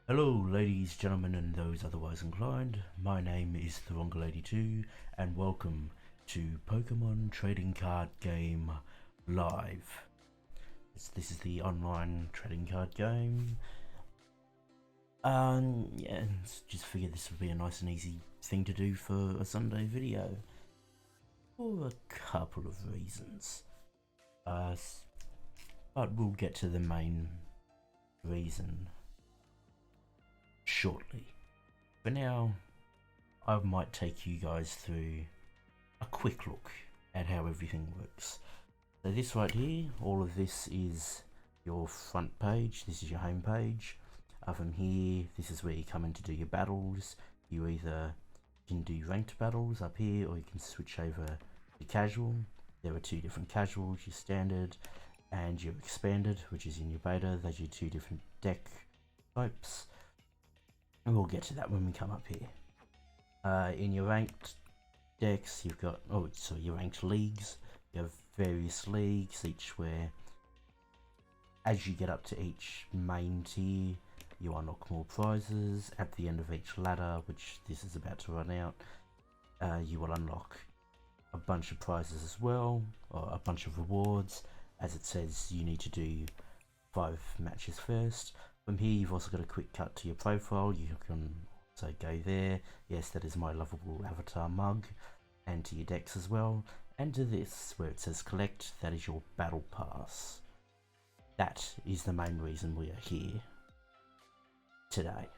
Hello, ladies, gentlemen, and those otherwise inclined. My name is The Wrong Lady 2, and welcome to Pokemon Trading Card Game Live. This is the online trading card game. Yeah, just figured this would be a nice and easy thing to do for a Sunday video. For a couple of reasons. But we'll get to the main reason shortly. For now, I might take you guys through a quick look at how everything works. So this right here, all of this is your front page, this is your home page. From here, this is where you come in to do your battles. You either can do ranked battles up here, or you can switch over to casual. There are two different casuals, your standard and your expanded, which is in your beta. Those are your two different deck types. And we'll get to that when we come up here. In your ranked decks, you've got, your ranked leagues. You have various leagues, each where, as you get up to each main tier, you unlock more prizes. At the end of each ladder, which this is about to run out, you will unlock a bunch of prizes as well, or a bunch of rewards. As it says, you need to do 5 matches first. From here, you've also got a quick cut to your profile. You can also go there. Yes, that is my lovable avatar mug. And to your decks as well. And to this, where it says collect, that is your battle pass. That is the main reason we are here today.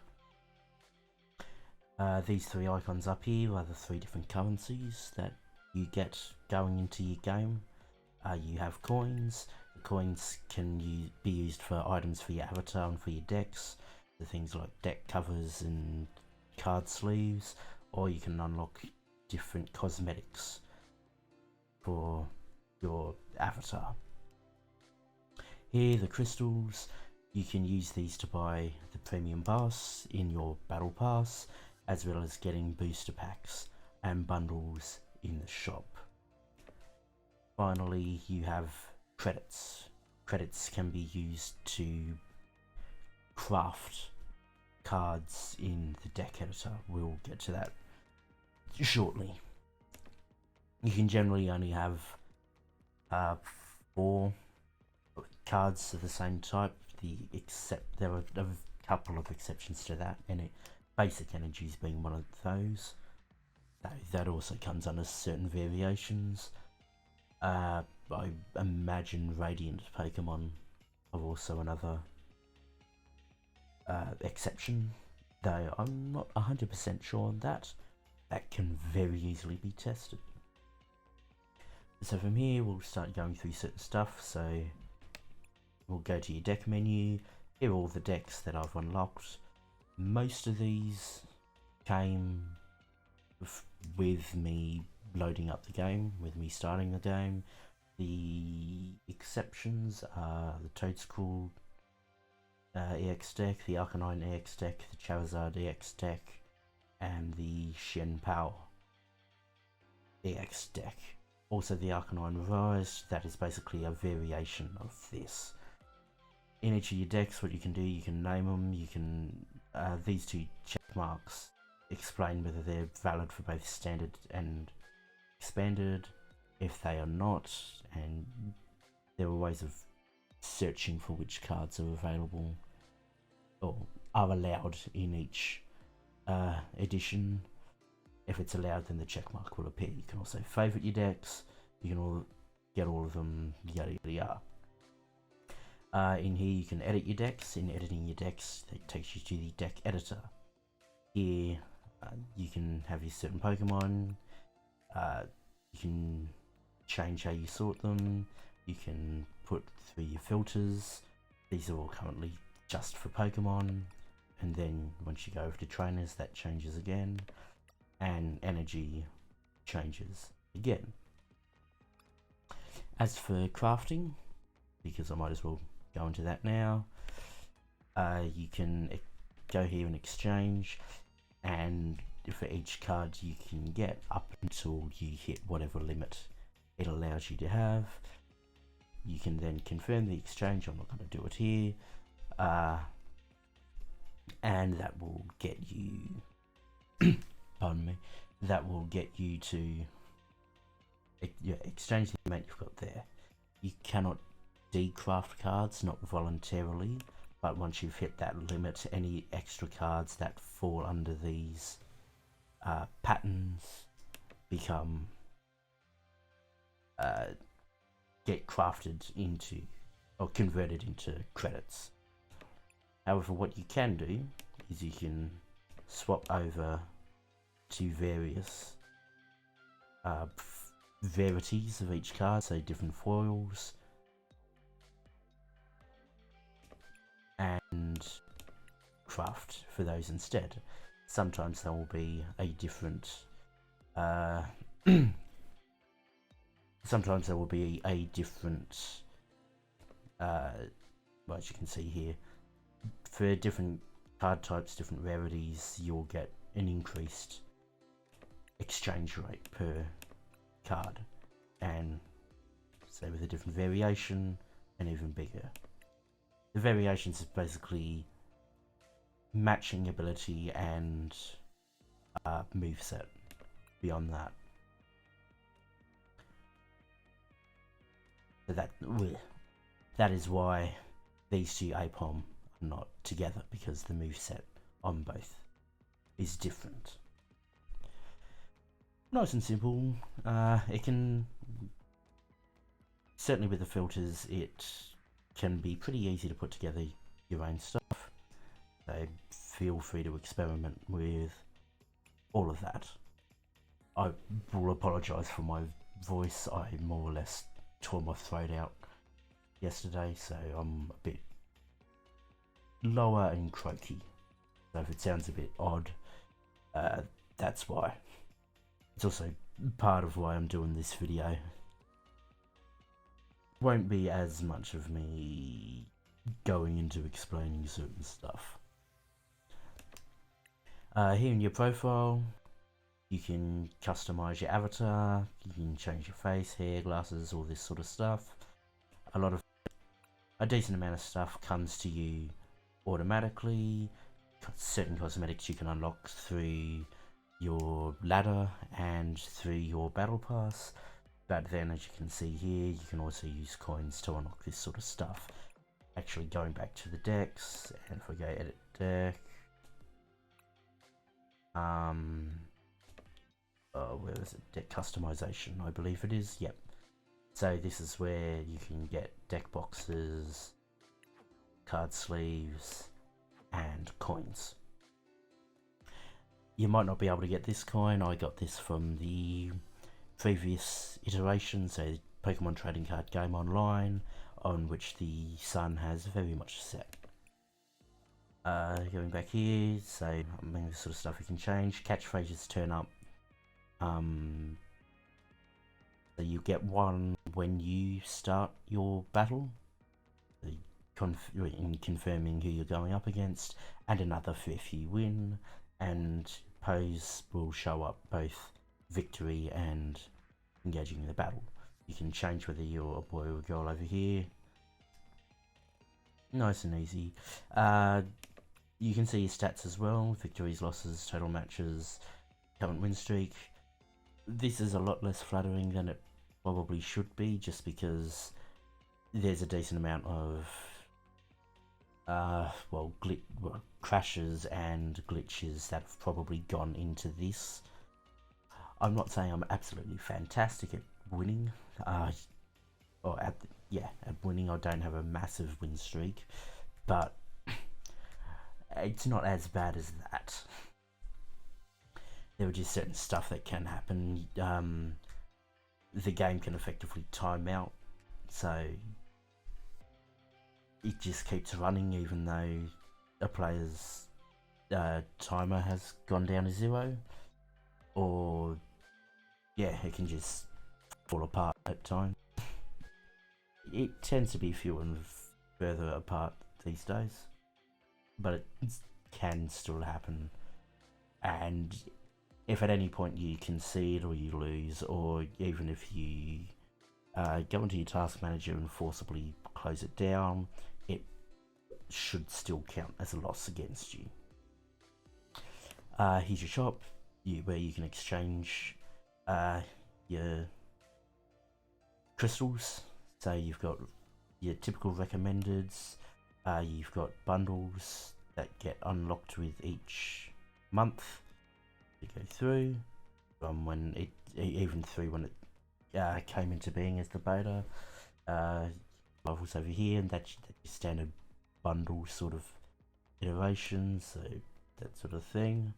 These 3 icons up here are the 3 different currencies that you get going into your game. You have coins. The coins can be used for items for your avatar and for your decks. The things like deck covers and card sleeves, or you can unlock different cosmetics for your avatar. Here, the crystals, you can use these to buy the premium pass in your battle pass, as well as getting booster packs and bundles in the shop. Finally, you have credits. Credits can be used to craft cards in the deck editor. We'll get to that shortly. You can generally only have 4 cards of the same type. There are a couple of exceptions to that, and basic energies being one of those. That also comes under certain variations. I imagine Radiant Pokemon are also another exception, though I'm not 100% sure on that. That can very easily be tested. So from here, we'll start going through certain stuff. So we'll go to your deck menu. Here are all the decks that I've unlocked. Most of these came with me loading up the game, with me starting the game. The exceptions are the Toadscool EX deck, the Arcanine EX deck, the Charizard EX deck, and the Shen Pao EX deck. Also the Arcanine Revised, that is basically a variation of this. In each of your decks, what you can do, you can name them. You can these 2 check marks explain whether they're valid for both standard and expanded. If they are not, and there are ways of searching for which cards are available or are allowed in each edition. If it's allowed, then the check mark will appear. You can also favorite your decks. You can get all of them, yada yada yada. In here, you can edit your decks. In editing your decks, that takes you to the deck editor. Here, you can have your certain Pokemon. You can change how you sort them. You can put through your filters. These are all currently just for Pokemon. And then once you go over to trainers, that changes again. And energy changes again. As for crafting, because I might as well go into that now, you can go here and exchange, and for each card you can get up until you hit whatever limit it allows you to have. You can then confirm the exchange. I'm not going to do it here. and that will get you pardon me, that will get you to exchange the amount you've got there. You cannot decraft cards, not voluntarily, but once you've hit that limit, any extra cards that fall under these patterns become get crafted into or converted into credits. However, what you can do is you can swap over to various verities of each card, so different foils, and craft for those instead. Sometimes there will be a different sometimes there will be a different well, as you can see here, for different card types, different rarities, you'll get an increased exchange rate per card, and say with a different variation, and even bigger. The variations is basically matching ability and moveset. Beyond that, so that is why these two APOM are not together, because the moveset on both is different. Nice and simple. It can, certainly with the filters, it can be pretty easy to put together your own stuff. So feel free to experiment with all of that. I will apologise for my voice. I more or less tore my throat out yesterday, so I'm a bit lower and croaky. So if it sounds a bit odd, that's why. It's also part of why I'm doing this video. Won't be as much of me going into explaining certain stuff. Here in your profile, you can customize your avatar, you can change your face, hair, glasses, all this sort of stuff. A decent amount of stuff comes to you automatically. Certain cosmetics you can unlock through your ladder and through your battle pass, but then as you can see here, you can also use coins to unlock this sort of stuff. Actually, going back to the decks, and if we go edit deck, where is it? Deck customization, I believe it is. Yep. So this is where you can get deck boxes, card sleeves, and coins. You might not be able to get this coin. I got this from the previous iteration, so Pokemon Trading Card Game Online, on which the sun has very much set. Going back here, so I mean, this sort of stuff you can change. Catchphrases turn up. So you get one when you start your battle, in confirming who you're going up against, and another for if you win, and pose will show up both victory and engaging in the battle. You can change whether you're a boy or a girl over here. Nice and easy. You can see your stats as well: victories, losses, total matches, current win streak. This is a lot less flattering than it probably should be, just because there's a decent amount of crashes and glitches that have probably gone into this. I'm not saying I'm absolutely fantastic at winning, at winning. I don't have a massive win streak, but it's not as bad as that. There are just certain stuff that can happen. The game can effectively time out, so it just keeps running even though a player's timer has gone down to 0, or it can just fall apart at times. It tends to be fewer and further apart these days, but it can still happen. And if at any point you concede or you lose, or even if you go into your task manager and forcibly close it down, it should still count as a loss against you. Here's your shop, where you can exchange your crystals. So you've got your typical recommendeds, you've got bundles that get unlocked with each month to go through, from when it, even through when it came into being as the beta. Levels over here, and that's your standard bundle sort of iterations, so that sort of thing.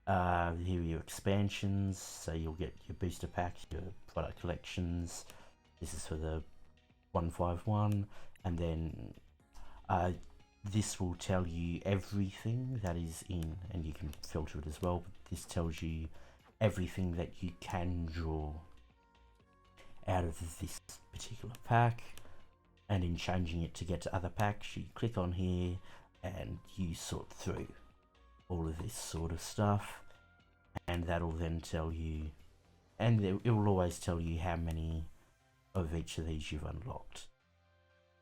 Here are your expansions, so you'll get your booster packs, your product collections. This is for the 151, and then this will tell you everything that is in, and you can filter it as well, but this tells you everything that you can draw out of this particular pack. And in changing it to get to other packs, you click on here and you sort through all of this sort of stuff, and that'll then tell you, and it will always tell you how many of each of these you've unlocked.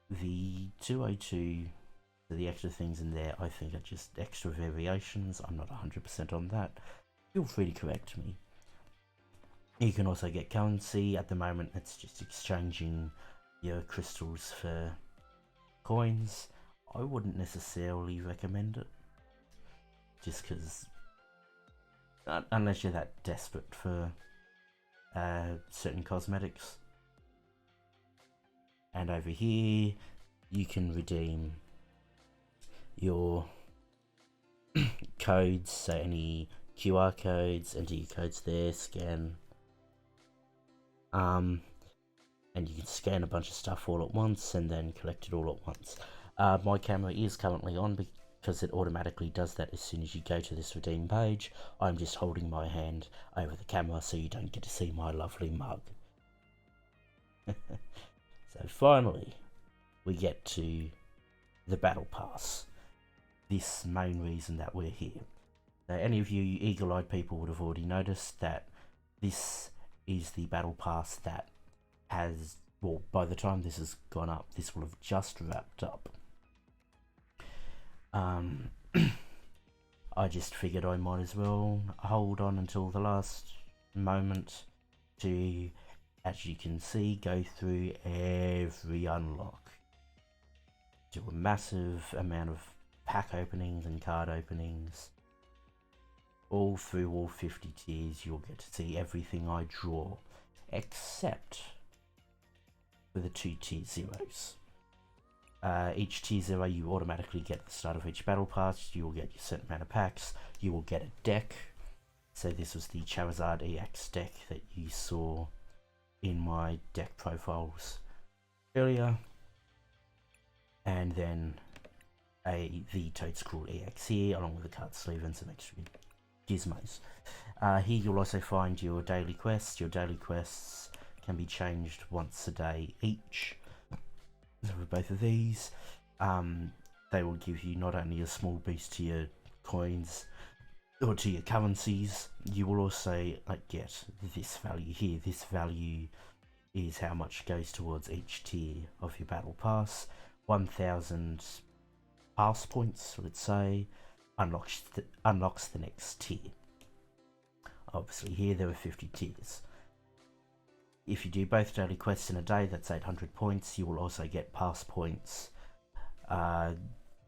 The 202, the extra things in there, I think are just extra variations. I'm not 100% on that. Feel free to correct me. You can also get currency. At the moment, it's just exchanging your crystals for coins. I wouldn't necessarily recommend it, just because unless you're that desperate for certain cosmetics. And over here you can redeem your codes, so any QR codes, enter your codes there, scan, and you can scan a bunch of stuff all at once and then collect it all at once. My camera is currently on because it automatically does that as soon as you go to this redeem page. I'm just holding my hand over the camera so you don't get to see my lovely mug. So finally, we get to the Battle Pass. This main reason that we're here. Now, any of you eagle-eyed people would have already noticed that this is the Battle Pass that has, well, by the time this has gone up, this will have just wrapped up. I just figured I might as well hold on until the last moment to, as you can see, go through every unlock. Do a massive amount of pack openings and card openings. All through all 50 tiers, you'll get to see everything I draw, except for the 2 tier zeros. Each tier 0 you automatically get at the start of each battle pass. You will get your certain amount of packs. You will get a deck. So this was the Charizard EX deck that you saw in my deck profiles earlier. And then the Toadscruel EX here, along with a card sleeve and some extra gizmos. Here you'll also find your daily quests. Your daily quests can be changed once a day each. So for both of these, they will give you not only a small boost to your coins or to your currencies, you will also get this value here. This value is how much goes towards each tier of your battle pass. 1000 pass points, let's say, unlocks the next tier. Obviously here there are 50 tiers. If you do both daily quests in a day, that's 800 points. You will also get pass points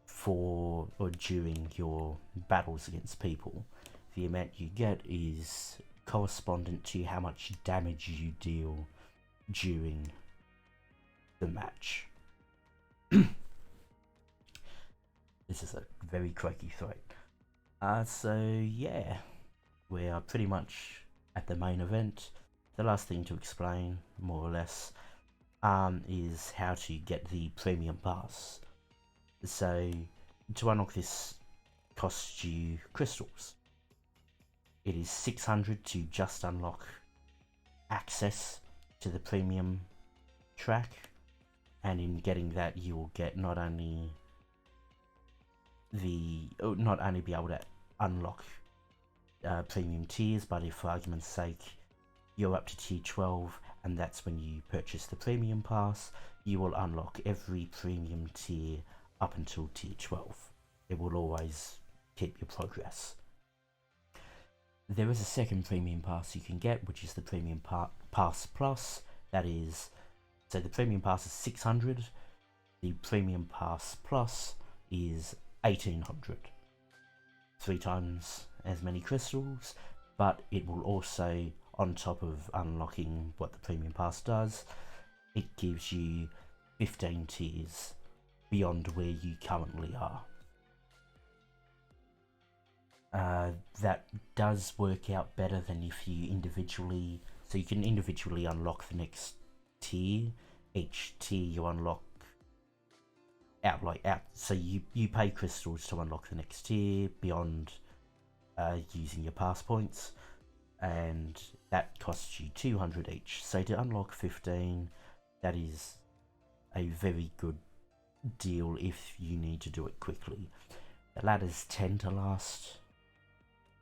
for or during your battles against people. The amount you get is correspondent to how much damage you deal during the match. This is a very croaky throat. So yeah, we are pretty much at the main event. The last thing to explain, more or less, is how to get the premium pass. So to unlock this costs you crystals. It is 600 to just unlock access to the premium track, and in getting that you will get not only be able to unlock premium tiers, but if for argument's sake you're up to tier 12 and that's when you purchase the premium pass, you will unlock every premium tier up until tier 12. It will always keep your progress. there is a second premium pass you can get, which is the premium pass plus. That is, so the premium pass is 600. The premium pass plus is 1800. 3 times as many crystals, but it will also, on top of unlocking what the premium pass does, it gives you 15 tiers beyond where you currently are. That does work out better than if you individually, so you can individually unlock the next tier. Each tier you unlock out, so you pay crystals to unlock the next tier beyond using your pass points, and that costs you 200 each. So to unlock 15, that is a very good deal if you need to do it quickly. The ladders tend to last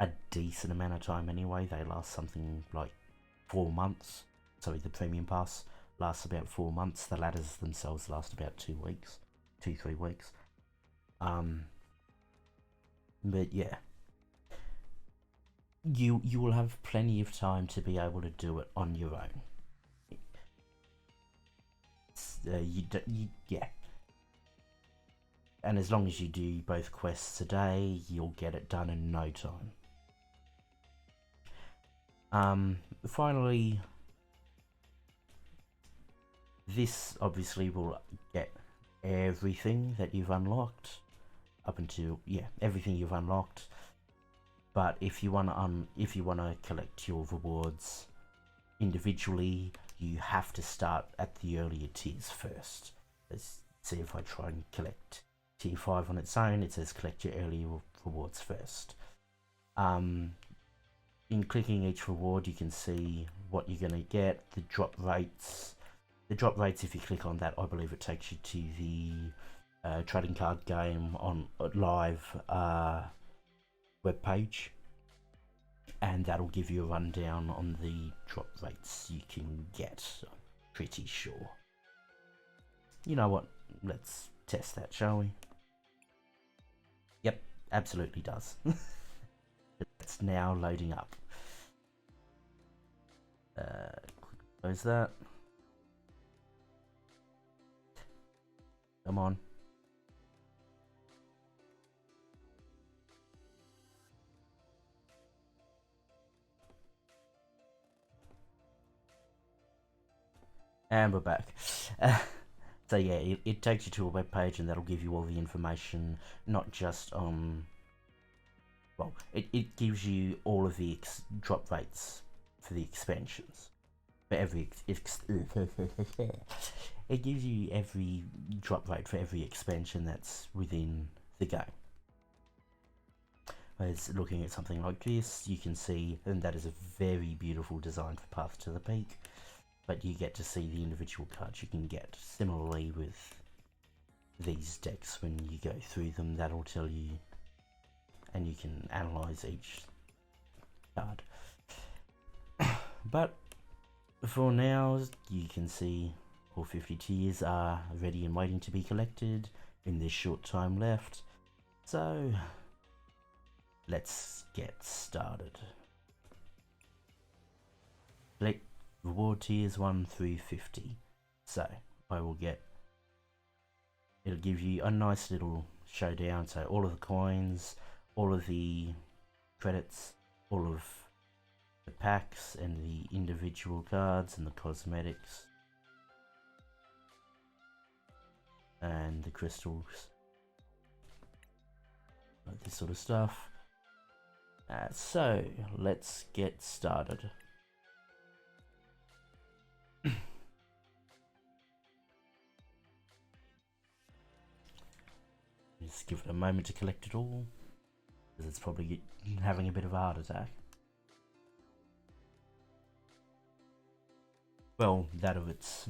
a decent amount of time anyway. They last something like 4 months. Sorry, the premium pass lasts about 4 months. The ladders themselves last about 2 weeks, 2-3 weeks. But yeah, you will have plenty of time to be able to do it on your own. Yeah. And as long as you do both quests a day, you'll get it done in no time. Finally, this obviously will get everything that you've unlocked up until, yeah, everything you've unlocked. But if you wanna collect your rewards individually, you have to start at the earlier tiers first. Let's see if I try and collect tier 5 on its own. It says collect your earlier rewards first. In clicking each reward, you can see what you're gonna get, the drop rates. The drop rates, if you click on that, I believe it takes you to the trading card game on live web page, and that'll give you a rundown on the drop rates you can get. I'm pretty sure. You know what? Let's test that, shall we? Yep, absolutely does. It's now loading up. Close that. Come on. And we're back. So yeah, it takes you to a web page, and that'll give you all the information, not just on, well, it gives you all of the drop rates for the expansions. For every it gives you every drop rate for every expansion that's within the game. Whereas looking at something like this, you can see, and that is a very beautiful design for Path to the Peak, but you get to see the individual cards you can get. Similarly with these decks, when you go through them, that'll tell you, and you can analyze each card. But for now, you can see all 50 tiers are ready and waiting to be collected in this short time left. So let's get started. Select reward tiers 1 through 50. So I will get, it'll give you a nice little showdown. So all of the coins, all of the credits, all of the packs and the individual cards and the cosmetics and the crystals, like this sort of stuff. So let's get started. Just give it a moment to collect it all, because it's probably having a bit of a heart attack. Well, that of it's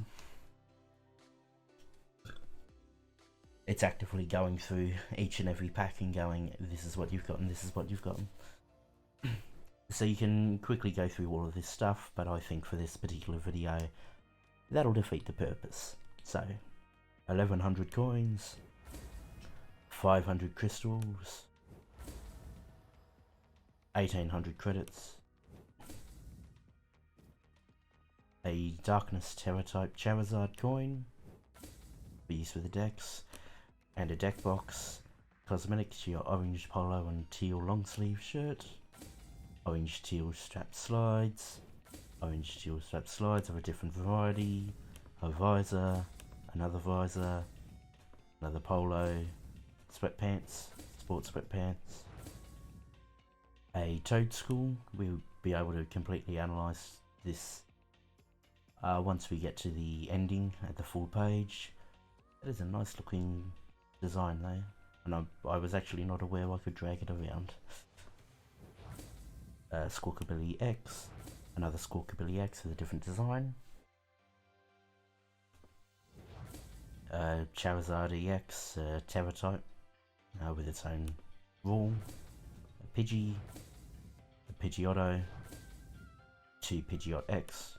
actively going through each and every pack and going, this is what you've gotten, this is what you've gotten. So you can quickly go through all of this stuff, but I think for this particular video, that'll defeat the purpose. So, 1100 coins, 500 crystals, 1800 credits. A Darkness Terror type Charizard coin for use with the decks, and a deck box. Cosmetics to your orange polo and teal long sleeve shirt, orange teal strap slides, orange teal strap slides of a different variety, a visor, another visor, another polo, sweatpants, sports sweatpants, a Toadstool. We'll be able to completely analyse this once we get to the ending at the full page. That is a nice looking design there, and I was actually not aware I could drag it around. Squawkabilly X, another Squawkabilly X with a different design. Charizard EX, Terror type, with its own rule. A Pidgey, a Pidgeotto, 2 Pidgeot X,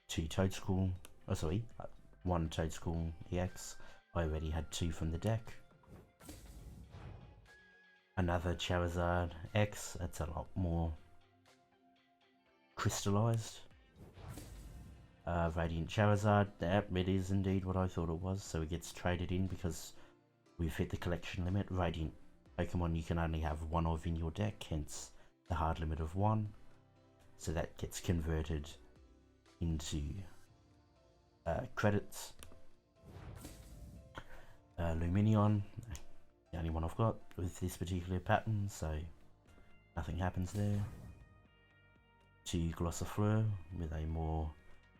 2 Toadstool, oh sorry, 1 Toadstool EX. I already had 2 from the deck. Another Charizard X, that's a lot more crystallized. Radiant Charizard, yep, it is indeed what I thought it was, so it gets traded in because we've hit the collection limit. Radiant Pokemon you can only have 1 of in your deck, hence the hard limit of 1. So that gets converted into credits. Lumineon, the only one I've got with this particular pattern, so nothing happens there. 2 Glossifleur with a more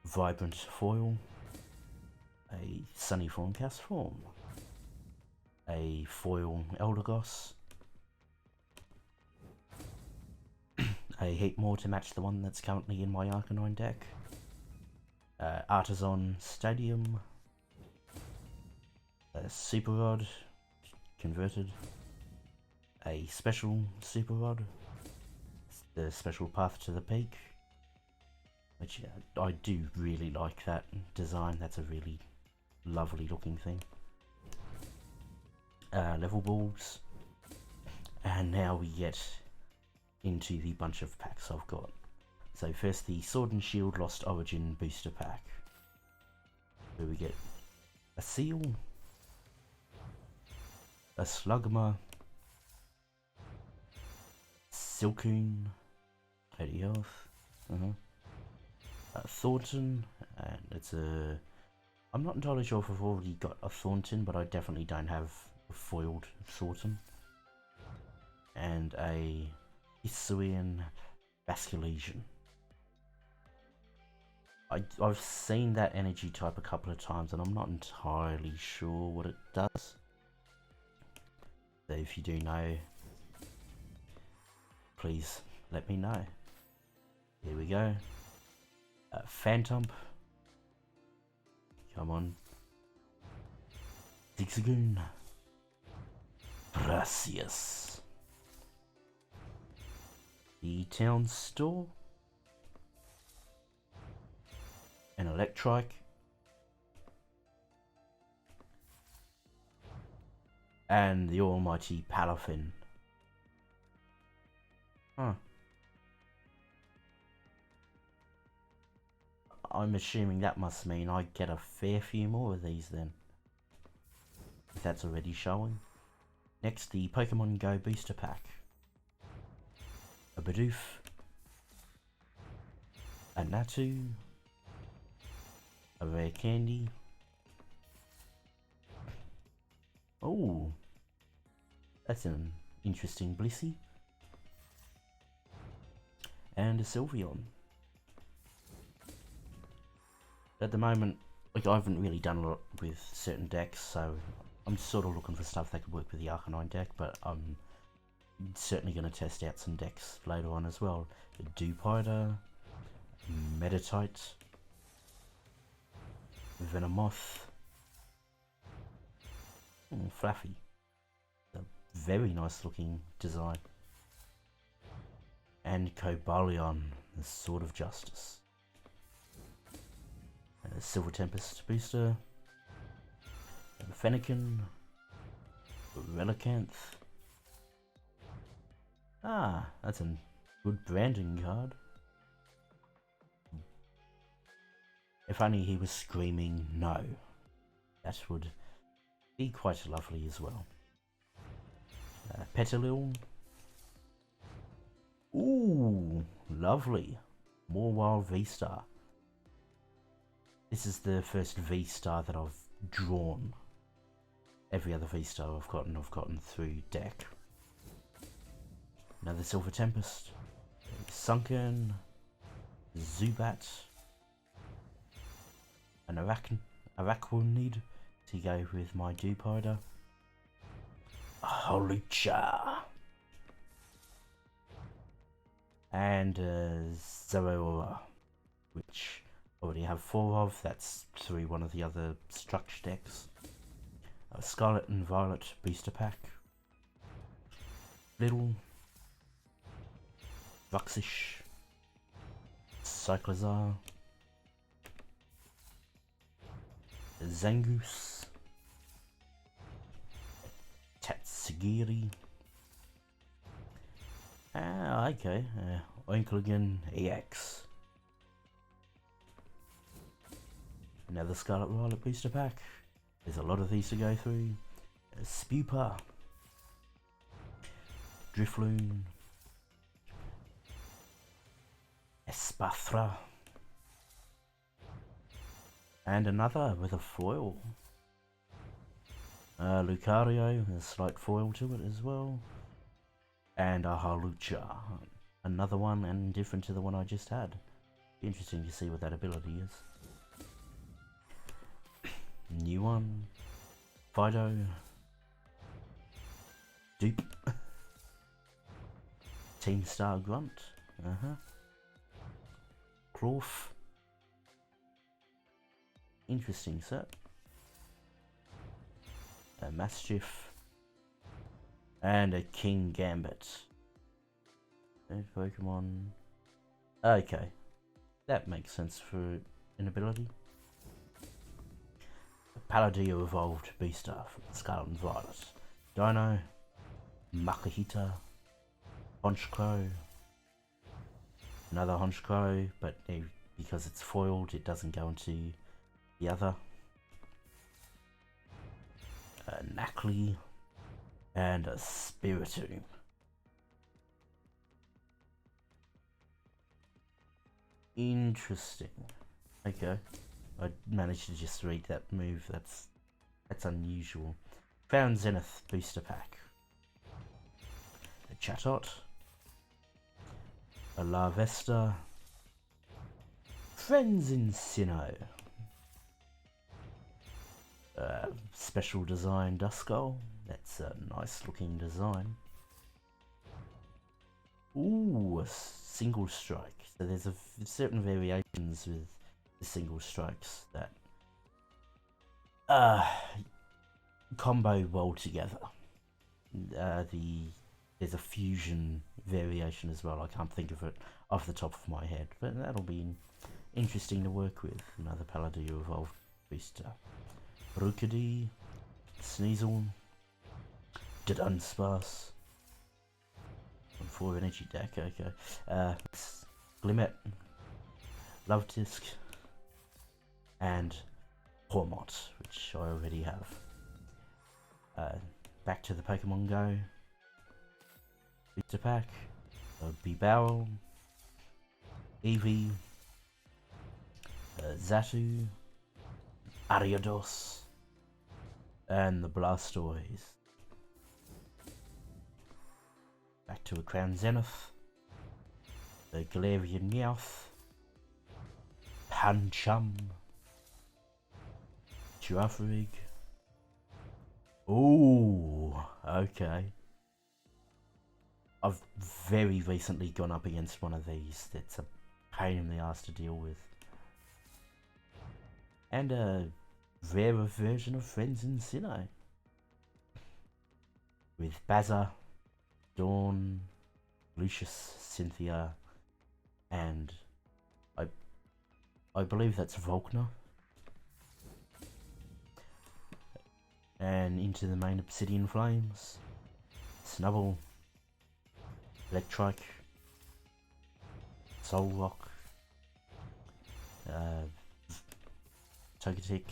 vibrant foil, a Sunny Form Castform, a foil Eldegoss, a heap more to match the one that's currently in my Arcanine deck, Artisan Stadium, a Super Rod converted, a special Super Rod, the special Path to the Peak, which I do really like that design. That's a really lovely looking thing. Level balls, and now we get into the bunch of packs I've got. So first, the Sword and Shield Lost Origin booster pack, where we get a Seal, a Slugma, Silcoon, 80 health, Thornton, and it's a... I'm not entirely sure if I've already got a Thornton, but I definitely don't have a foiled Thornton. And a Hisuian Basculation. I've seen that energy type a couple of times and I'm not entirely sure what it does. So if you do know, please let me know. Here we go. Phantom. Come on. Zigzagoon. Gracias. The Town Store. An Electrike. And the almighty Palafin. Huh. I'm assuming that must mean I get a fair few more of these then, if that's already showing. Next, the Pokemon Go booster pack. A Bidoof, a Natu, a Rare Candy. Oh, that's an interesting Blissey. And a Sylveon. At the moment, like, I haven't really done a lot with certain decks, so I'm sort of looking for stuff that could work with the Arcanine deck, but I'm certainly going to test out some decks later on as well. Dewpider, Meditite, Venomoth, Fluffy. A very nice looking design. And Cobalion, the Sword of Justice. Silver Tempest booster, Fennekin, Relicanth, Ah, that's a good branding card. If only he was screaming no. That would be quite lovely as well. Petalil. Ooh, lovely. More Wild V-Star. This is the first V-Star that I've drawn. Every other V-Star I've gotten through deck. Another Silver Tempest. Sunken. Zubat. An Araquanid to go with my Dupider. Holucha. And Zeraora, which I already have 4 of. That's through one of the other structure decks. Scarlet and Violet booster pack. Little. Vuxish. Cyclizar. Zangoose. Tatsugiri. Ah, okay. Oinkologan EX. Another Scarlet Violet booster pack. There's a lot of these to go through. Spupa. Drifloon. Espathra. And another with a foil. Lucario, a slight foil to it as well. And a Holucha. Another one and different to the one I just had. Be interesting to see what that ability is. New one. Fido. Dupe. Team Star Grunt. Crawf. Interesting set. A Mastiff. And a King Gambit. Pokemon. Okay. That makes sense for an ability. Paladio Evolved Beastar from Scarlet and Violet. Dino. Makahita. Honchkrow. Another Honchkrow, but because it's foiled, it doesn't go into the other. A Knackley. And a Spiritomb. Interesting. Okay. I managed to just read that move. That's unusual. Found Zenith booster pack. A Chatot. A Larvesta. Friends in Sinnoh. Special design Duskull. That's a nice looking design. Ooh, a single strike. So there's certain variations with the single strikes that combo well together. There's a fusion variation as well. I can't think of it off the top of my head, but that'll be interesting to work with. Another Paladio Evolved booster. Rukadi, Sneasel, Dunsparce. 4 energy deck, okay. Glimmet, Lovetisk, and Hormot, which I already have. Back to the Pokemon Go. Booster pack. Bibarel, Eevee, Xatu, Ariados, and the Blastoise. Back to a Crown Zenith, the Galarian Meowth, Pancham, Girafarig. Ooh, okay. I've very recently gone up against one of these that's a pain in the ass to deal with. And a rarer version of Friends in Sinnoh. With Bazza, Dawn, Lucius, Cynthia, and I believe that's Volkner. And into the main Obsidian Flames. Snubble, Electrike, Soul Rock, Togetic,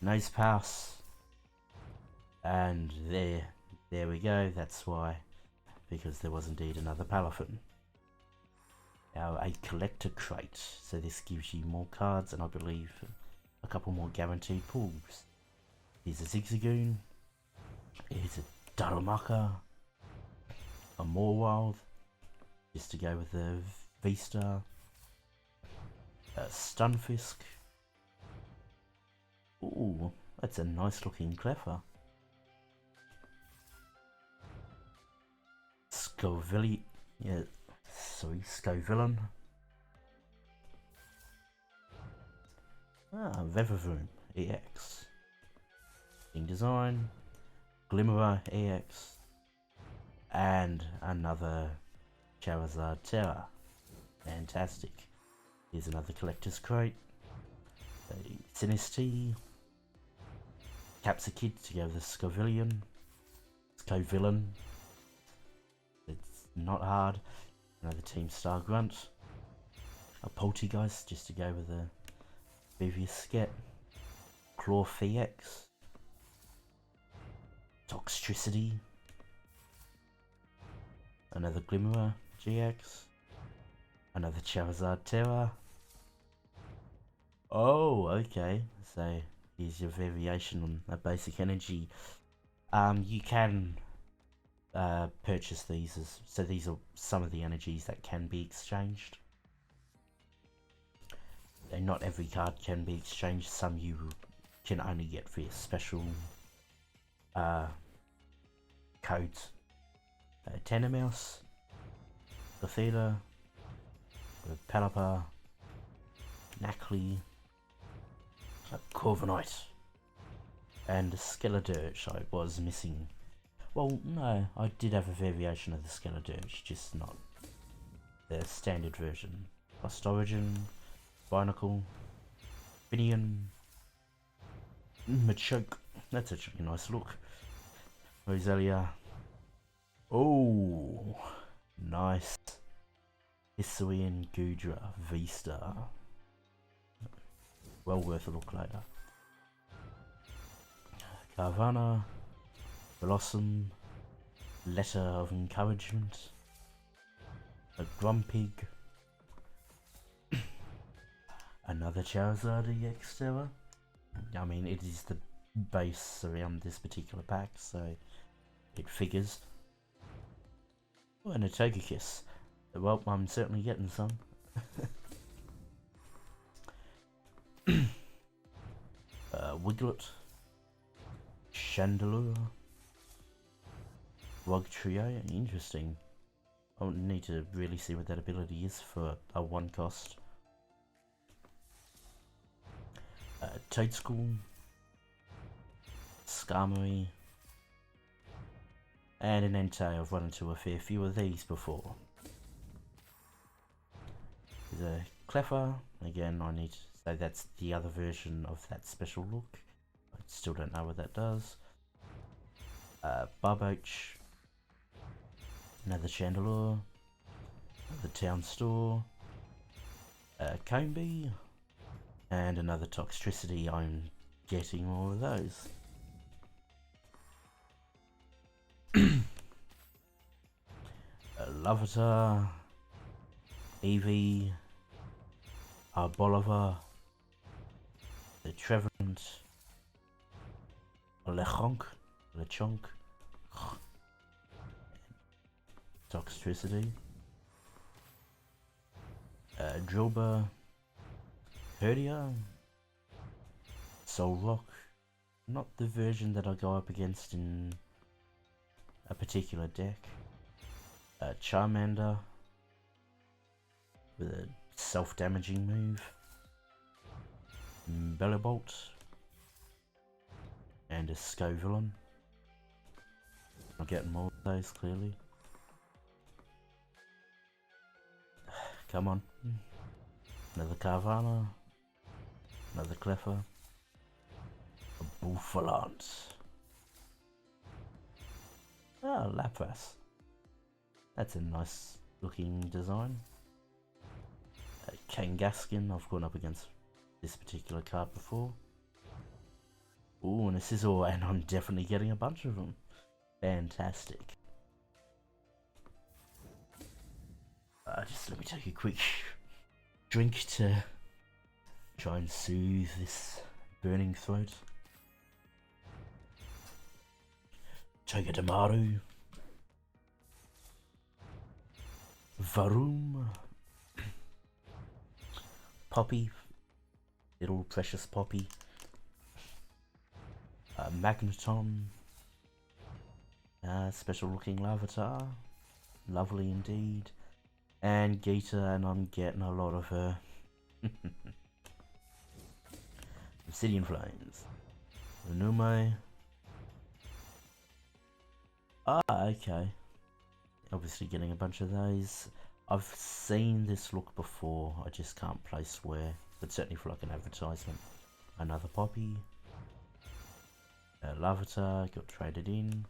Nose Pass, and there we go. That's why, because there was indeed another Palafin. Now a collector crate, so this gives you more cards and I believe a couple more guaranteed pulls. Here's a Zigzagoon, here's a Darumaka, a Morwild, just to go with the V-Star, a Stunfisk. Ooh, that's a nice looking Cleffa. Scovillain, Scovillain. Vevavoom EX. In design, Glimmerer EX, and another Charizard Terra. Fantastic. Here's another collector's crate. A Sinistea, Capsakid to go with the Scovillain. It's not hard. Another Team Star Grunt. A Poltergeist just to go with the previous Sket. Clawfie X. Toxtricity. Another Glimmerer GX. Another Charizard Terra. Oh, okay. So here's your variation on a basic energy. You can purchase these so these are some of the energies that can be exchanged. And not every card can be exchanged. Some you can only get via special codes. Tentamouse, Gothita, Pelipper, Knackley, Corviknight, and Skeledirge I was missing. Well, no, I did have a variation of the Skeledirge, just not the standard version. Lost Origin, Binacle, Finian, Machoke, that's actually a nice look. Roselia. Oh, nice. Hisuian Gudra V-Star. Well worth a look later. Carvana, Blossom, Letter of Encouragement, a Grumpig, another Charizard EX Terra. I mean, it is the base around this particular pack, so it figures. Oh, and a Togekiss. Well, I'm certainly getting some. Wiglet, Chandelure, Wugtrio, interesting. I would need to really see what that ability is for a one cost. Toadschool, Skarmory, and an Entei. I've run into a fair few of these before. There's a Cleffa, again I need to say that's the other version of that special look. I still don't know what that does. Barboach, another Chandelure, the Town Store, Combee, and another Toxtricity. I'm getting more of those. Larvitar, Eevee, Arboliver, the Trevenant, Lechonk, Toxtricity, Drillbur, Herdia, Soul Rock, not the version that I go up against in a particular deck. Charmander with a self-damaging move, Bellibolt, and a Scovillain. I'm getting more of those clearly. Come on. Another Carvana, another Cleffa, a Buffalant. Ah, Lapras. That's a nice looking design. Kangaskhan, I've gone up against this particular card before. Ooh, and a Sizzle, and I'm definitely getting a bunch of them. Fantastic. Just let me take a quick drink to try and soothe this burning throat. Togedemaru. Varum. Poppy. Little precious Poppy. Magneton. Special looking Larvitar. Lovely indeed. And Gita, and I'm getting a lot of her. Obsidian Flames. Renume. Okay. Obviously getting a bunch of those. I've seen this look before, I just can't place where, but certainly for like an advertisement. Another Poppy. Larvitar got traded in.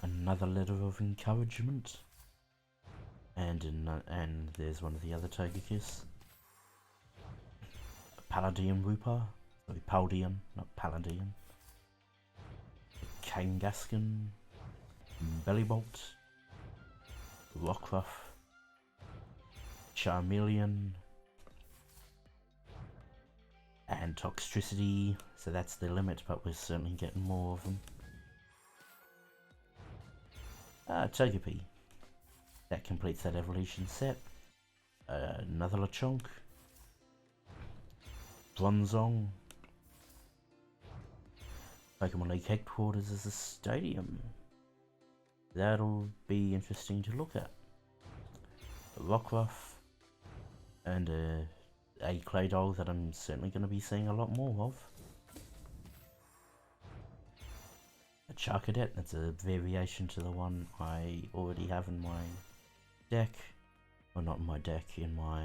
Another letter of encouragement. And there's one of the other Togekiss. Paldean Wooper. Sorry, Paldean, not Paldean. Kangaskhan. Bellybolt. Rockruff. Charmeleon. And Toxtricity. So that's the limit, but we're certainly getting more of them. Togepi. That completes that evolution set. Another Lechonk. Bronzong. Pokemon League headquarters is a stadium. That'll be interesting to look at. A Rockruff. And a Claydol that I'm certainly going to be seeing a lot more of. A Charcadet, that's a variation to the one I already have in my deck. Well, not in my deck, in my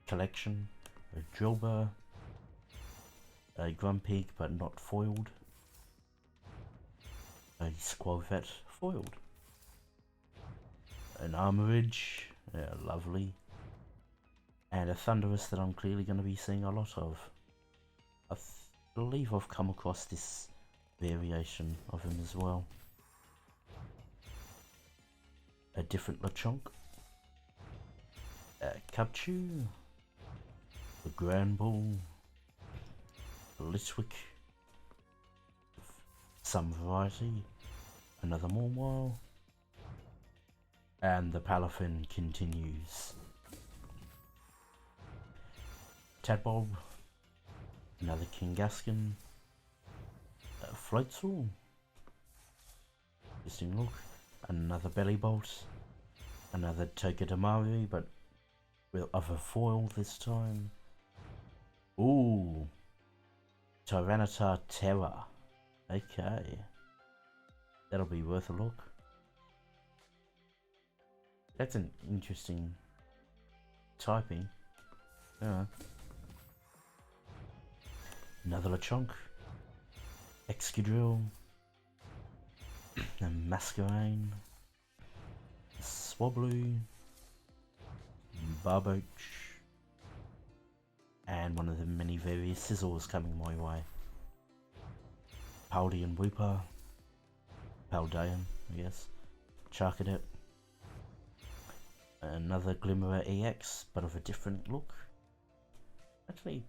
collection. A Drilbur. A Grumpig, but not foiled. A Squavette foiled. An Armorage, yeah, lovely. And a Thunderous that I'm clearly going to be seeing a lot of. I believe I've come across this variation of him as well. A different Lechonk. A Cubchoo. A Granbull. A Litwick. Some variety. Another Mormile. And the Palafin continues. Tadbob. Another Kangaskhan. Floatzel. Interesting look. Another Bellybolt. Another Togedemaru, but of a foil this time. Ooh. Tyranitar Terra. Okay. That'll be worth a look. That's an interesting typing. Another Lechonk. Excadrill. And Masquerain. Swablu. Barboach. And one of the many various Sizzles coming my way. Paldean Wooper. Paldean, I guess. Charcadet. Another Glimmerer EX, but of a different look. Actually,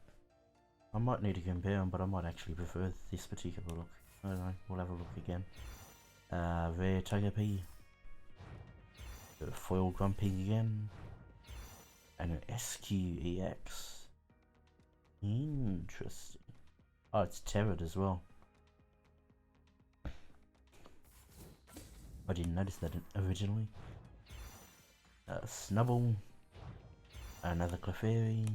I might need to compare them, but I might actually prefer this particular look. I don't know, we'll have a look again. Rare Togepi. A foil Grumpig again. And an SQEX. Interesting. Oh, it's Terrid as well. I didn't notice that originally. Snubble. Another Clefairy.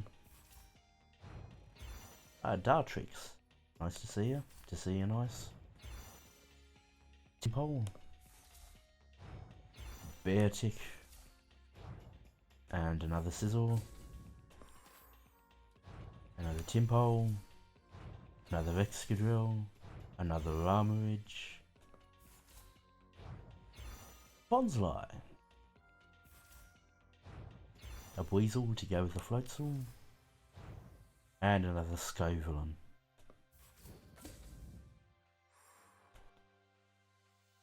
Dartrix. Nice to see you. To see you nice. Timpole. Beartic. And another Sizzle. Another Timpole. Another Excadrill. Another Armorage. Bonsly. A Weasel to go with the Floatzel. And another Scovillain.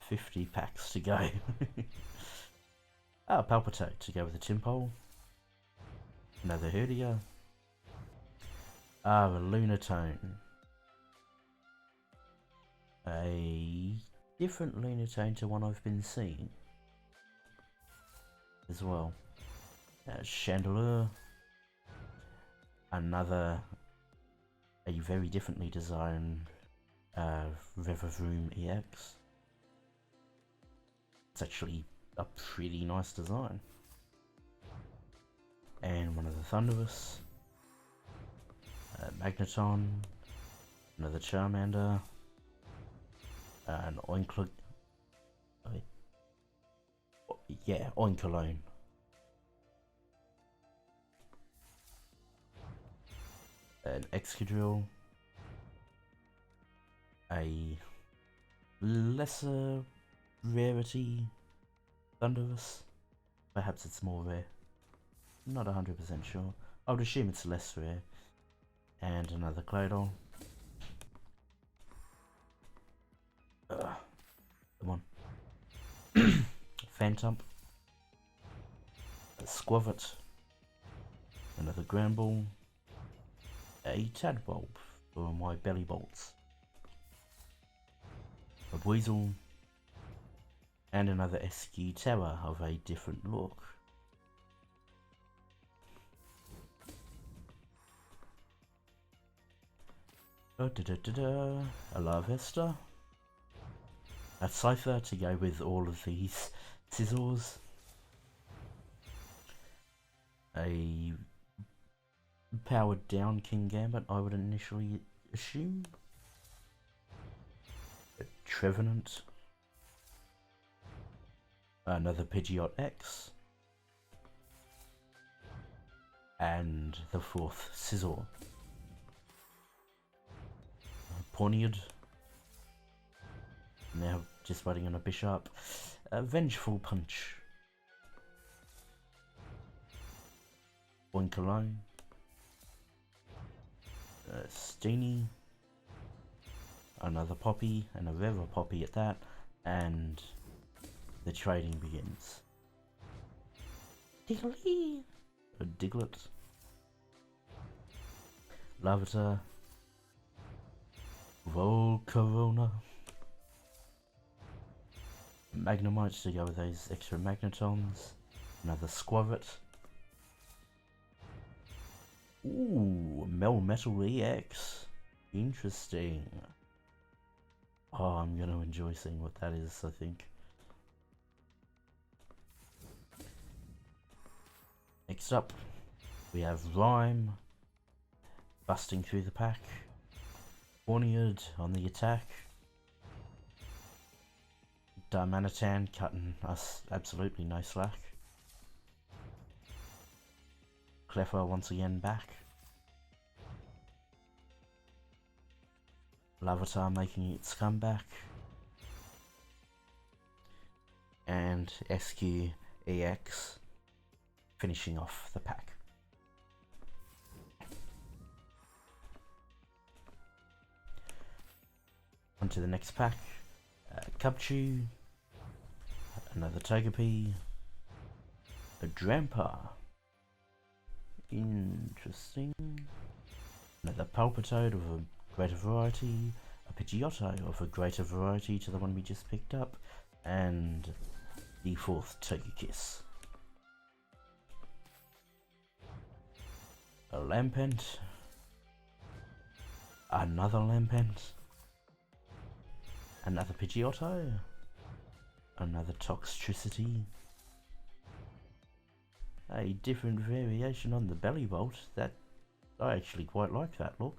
50 packs to go. Ah, Palpitate to go with the Timpole. Another Herdia. Ah, a Lunatone. A different Lunatone to one I've been seeing as well. Chandelure. Another, a very differently designed Revavroom EX. It's actually a pretty nice design. And one of the Thunderous. Magneton. Another Charmander. An Oinkologne. Yeah, Oinkologne. An Excadrill. A lesser rarity Thunderous. Perhaps it's more rare. Not 100% sure. I would assume it's less rare. And another Claydol. Come on. Phantump. A Squavit. Another Granbull. A Tadbulb for my belly bolts. A Weasel. And another SQ Tower of a different look. A Larvesta. A Cypher to go with all of these scissors. A powered down King Gambit, I would initially assume. A Trevenant. Another Pidgeot X. And the fourth Scizor. Pawniard. Now just waiting on a Bishop. Vengeful Punch. Oinkologne. Steenie. Another Poppy, and a rarer Poppy at that, and the trading begins. Diggly! A Diglett. Larvitar. Volcarona. Magnemite to go with those extra Magnetons. Another Squavit. Ooh, Melmetal EX. Interesting. Oh, I'm gonna enjoy seeing what that is, I think. Next up, we have Rhyme. Busting through the pack. Pawniard on the attack. Darmanitan cutting us absolutely no slack. Cleffa once again back. Larvitar making its comeback. And SQ EX finishing off the pack. On to the next pack. Cubchoo. Another Togepi. A Drampa. Interesting. Another Palpitoad of a greater variety. A Pidgeotto of a greater variety to the one we just picked up. And the fourth Togekiss. A Lampent. Another Lampent. Another Pidgeotto. Another Toxtricity. A different variation on the belly bolt. That I actually quite like that look.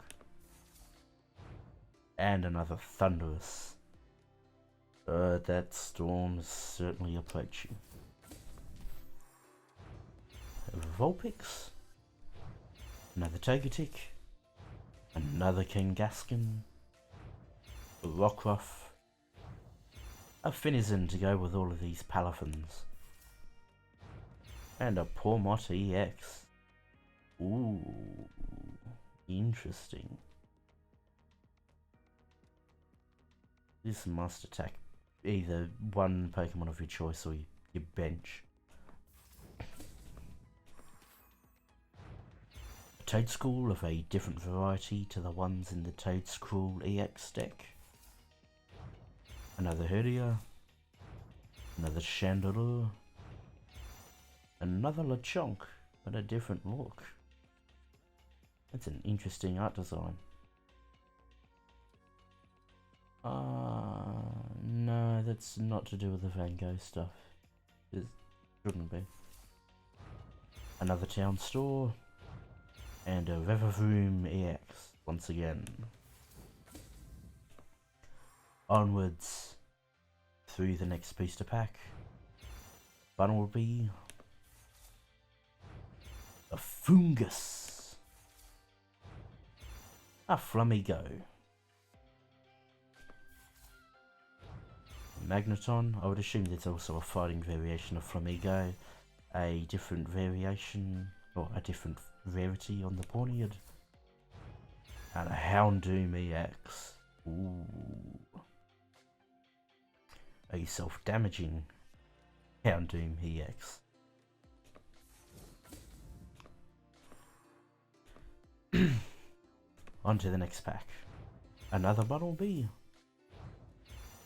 And another Thunderous. That storm's certainly approaching. Vulpix. Another Togetic. Another Kangaskhan. Rockruff. a Finizen to go with all of these Palafins. And a Pormot EX. Ooh, interesting. This must attack either one Pokemon of your choice or your bench. A Toedscool of a different variety to the ones in the Toedscool EX deck. Another Herdia. Another Chandelure. Another Lechonk, but a different look. That's an interesting art design. No, that's not to do with the Van Gogh stuff. It shouldn't be. Another town store. And a Revavroom EX, once again. Onwards, through the next booster pack. Bunnelby. A Fungus. A Flamigo. Magneton. I would assume there's also a fighting variation of Flamigo, a different variation, or a different rarity on the Pawniard, and a Houndoom EX. Ooh. A self-damaging Houndoom EX. On to the next pack. Another Bunnelby.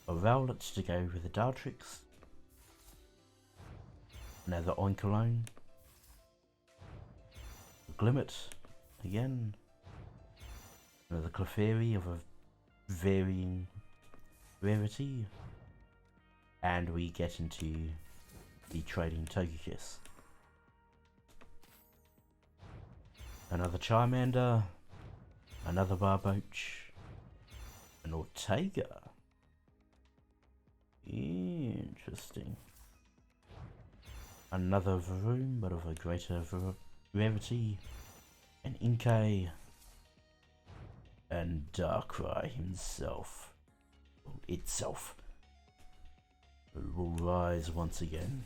A Rowlet to go with the Dartrix. Another Oinkologne. A Glimmet again. Another Clefairy of a varying rarity. And we get into the trading Togekiss. Another Charmander. Another Barboach. An Ortega. Interesting. Another Varoom, but of a greater rarity. An Inkay. And Darkrai himself. Itself. Will rise once again.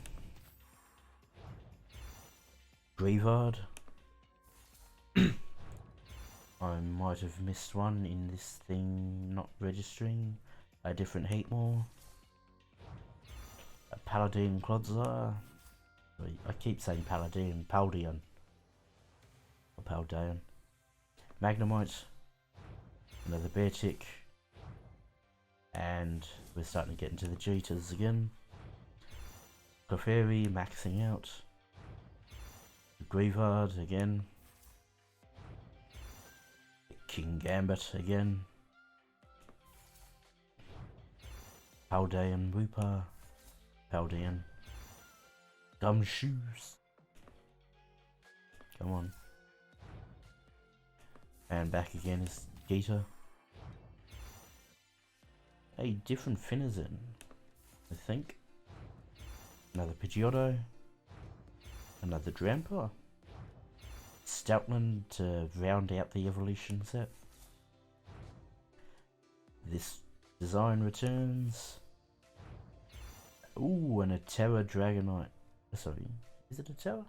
Greavard. I might have missed one in this thing not registering. A different Heatmore. A Paladin Clodsire. I keep saying Paladin. Paldean. Or Paldean. Magnemite. Another Beartick. And we're starting to get into the Jeters again. Clefairy maxing out. Greavard again. King Gambit again. Paldean Wooper. Paldean. Gumshoes. Come on. And back again is Geeta. A different Finizen, I think. Another Pidgeotto. Another Drampa. Stoutland to round out the evolution set. This design returns. Ooh, and a Terra Dragonite. Sorry, is it a Terra?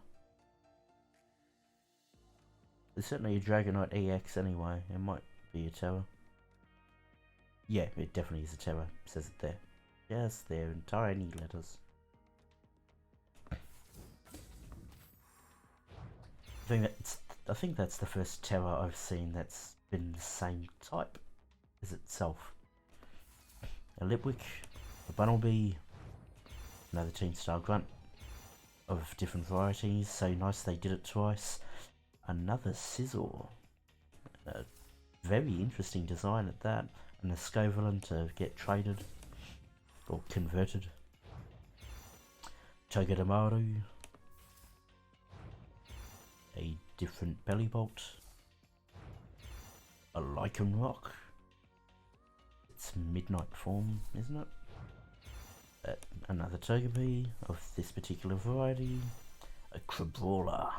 There's certainly a Dragonite EX anyway. It might be a Terra. Yeah, it definitely is a Terra. It says it there. Yes, there in tiny letters. I think that's the first Terra I've seen that's been the same type as itself. A Lipwick, a Bunnelby, another Team Star Grunt of different varieties. So nice they did it twice. Another Scizor. A very interesting design at that. And a Scovillain to get traded or converted. Togedemaru. A different Bellibolt. A Lycanroc. It's midnight form, isn't it? Another Togepi of this particular variety. A Crabrawler.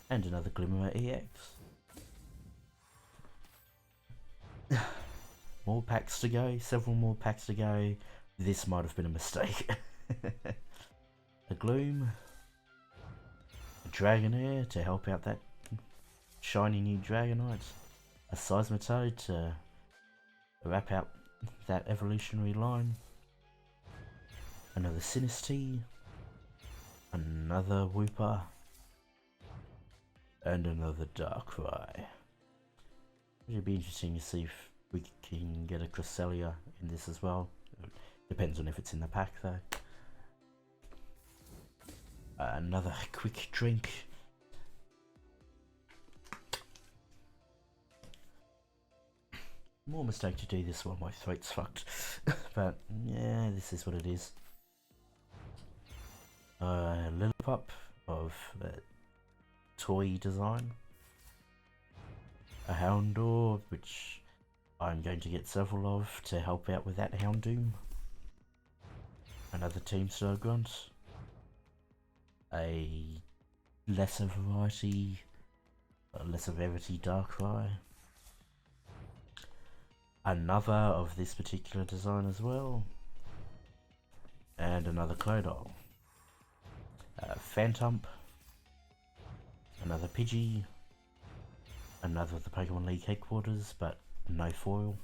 And another Glimmer EX. more packs to go, several more packs to go. This might have been a mistake. A Gloom, a Dragonair to help out that shiny new Dragonite, a Seismitoad to wrap out that evolutionary line, another Sinistea, another Wooper, and another Darkrai. It'll be interesting to see if we can get a Cresselia in this as well. Depends on if it's in the pack though. Another quick drink. More mistake to do this while my throat's fucked. But yeah, this is what it is. Lillipup of toy design. A Houndour, which I'm going to get several of to help out with that Houndoom. Another Team Star Grunt. A lesser rarity Darkrai. Another of this particular design as well. And another Claydol. Phantump. Another Pidgey. Another of the Pokemon League headquarters, but no foil.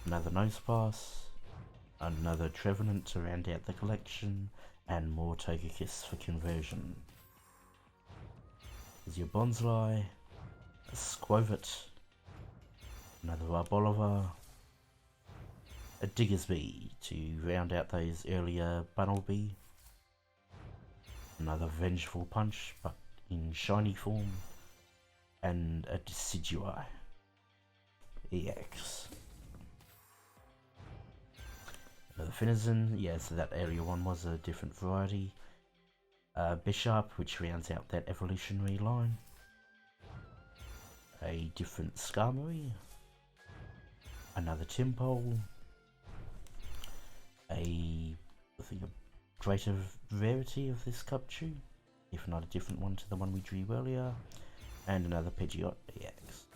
Another Nosepass. Another Trevenant to round out the collection. And more Togekiss for conversion. There's your Bonsly, a Squovit, another Arboliver, a Diggersby to round out those earlier Bunnelby, another Vengeful Punch but in shiny form, and a Decidueye EX. The Finizen, yeah, so that area one was a different variety. Bishop, which rounds out that evolutionary line. A different Skarmory. Another Timpole. I think a greater rarity of this Cubchoo, if not a different one to the one we drew earlier. And another Pidgeot EX.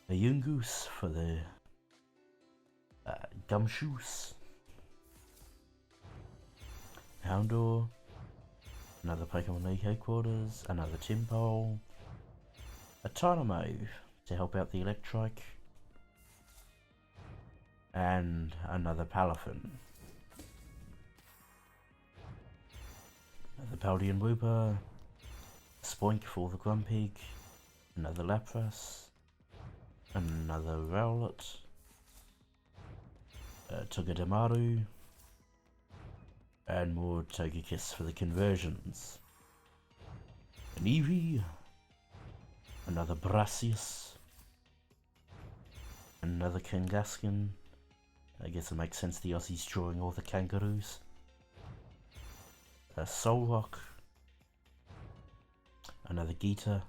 A Yungoos for the Gumshoos, Houndour, another Pokemon League headquarters, another Timpole, a Tynamo to help out the Electrike, and another Palafin. Another Paldean Wooper, Spoink for the Grumpig, another Lapras, another Rowlet, Togedemaru, and more Togekiss for the conversions. An Eevee, another Brassius, another Kangaskhan. I guess it makes sense the Aussies drawing all the kangaroos. A Solrock, another Geeta,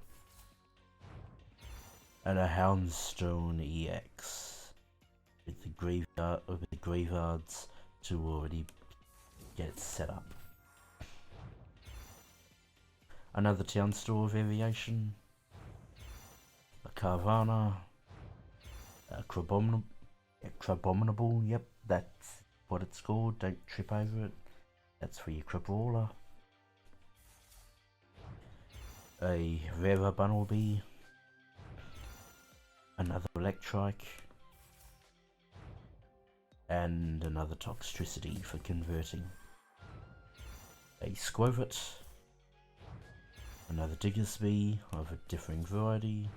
and a Houndstone EX. With the graveyards to already get it set up. Another town store variation. A Carvana. A Crabominable, yep, that's what it's called, don't trip over it. That's for your Crabrawler. A rarer Bunnelby. Another Electrike. And another Toxtricity for converting. A Squovit, another Diggersby of a differing rarity,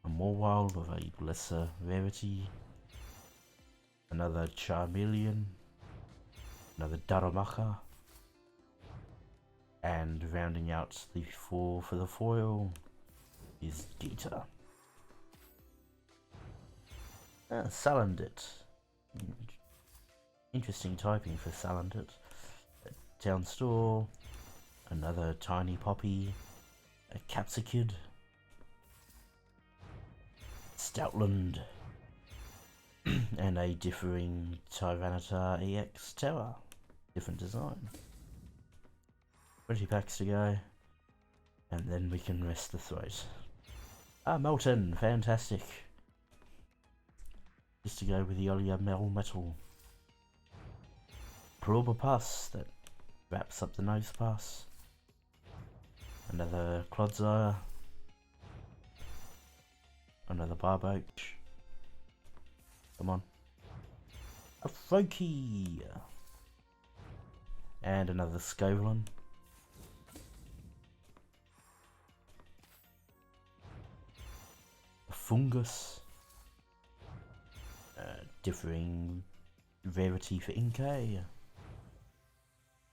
a Mawile of a lesser rarity, another Charmeleon, another Darumaka, and rounding out the four for the foil is Geeta. Salandit. Interesting typing for Salandit. Town store. Another Tiny Poppy. A Capsicid. Stoutland. And a differing Tyranitar EX Terra. Different design. 20 packs to go. And then we can rest the throat. Ah, Melton, fantastic. Just to go with the Olia Metal. Probopass that wraps up the nose pass. Another Clodsire. Another Barboach. Come on. A Froakie! And another Scovelin. A Fungus. Differing rarity for Inkay.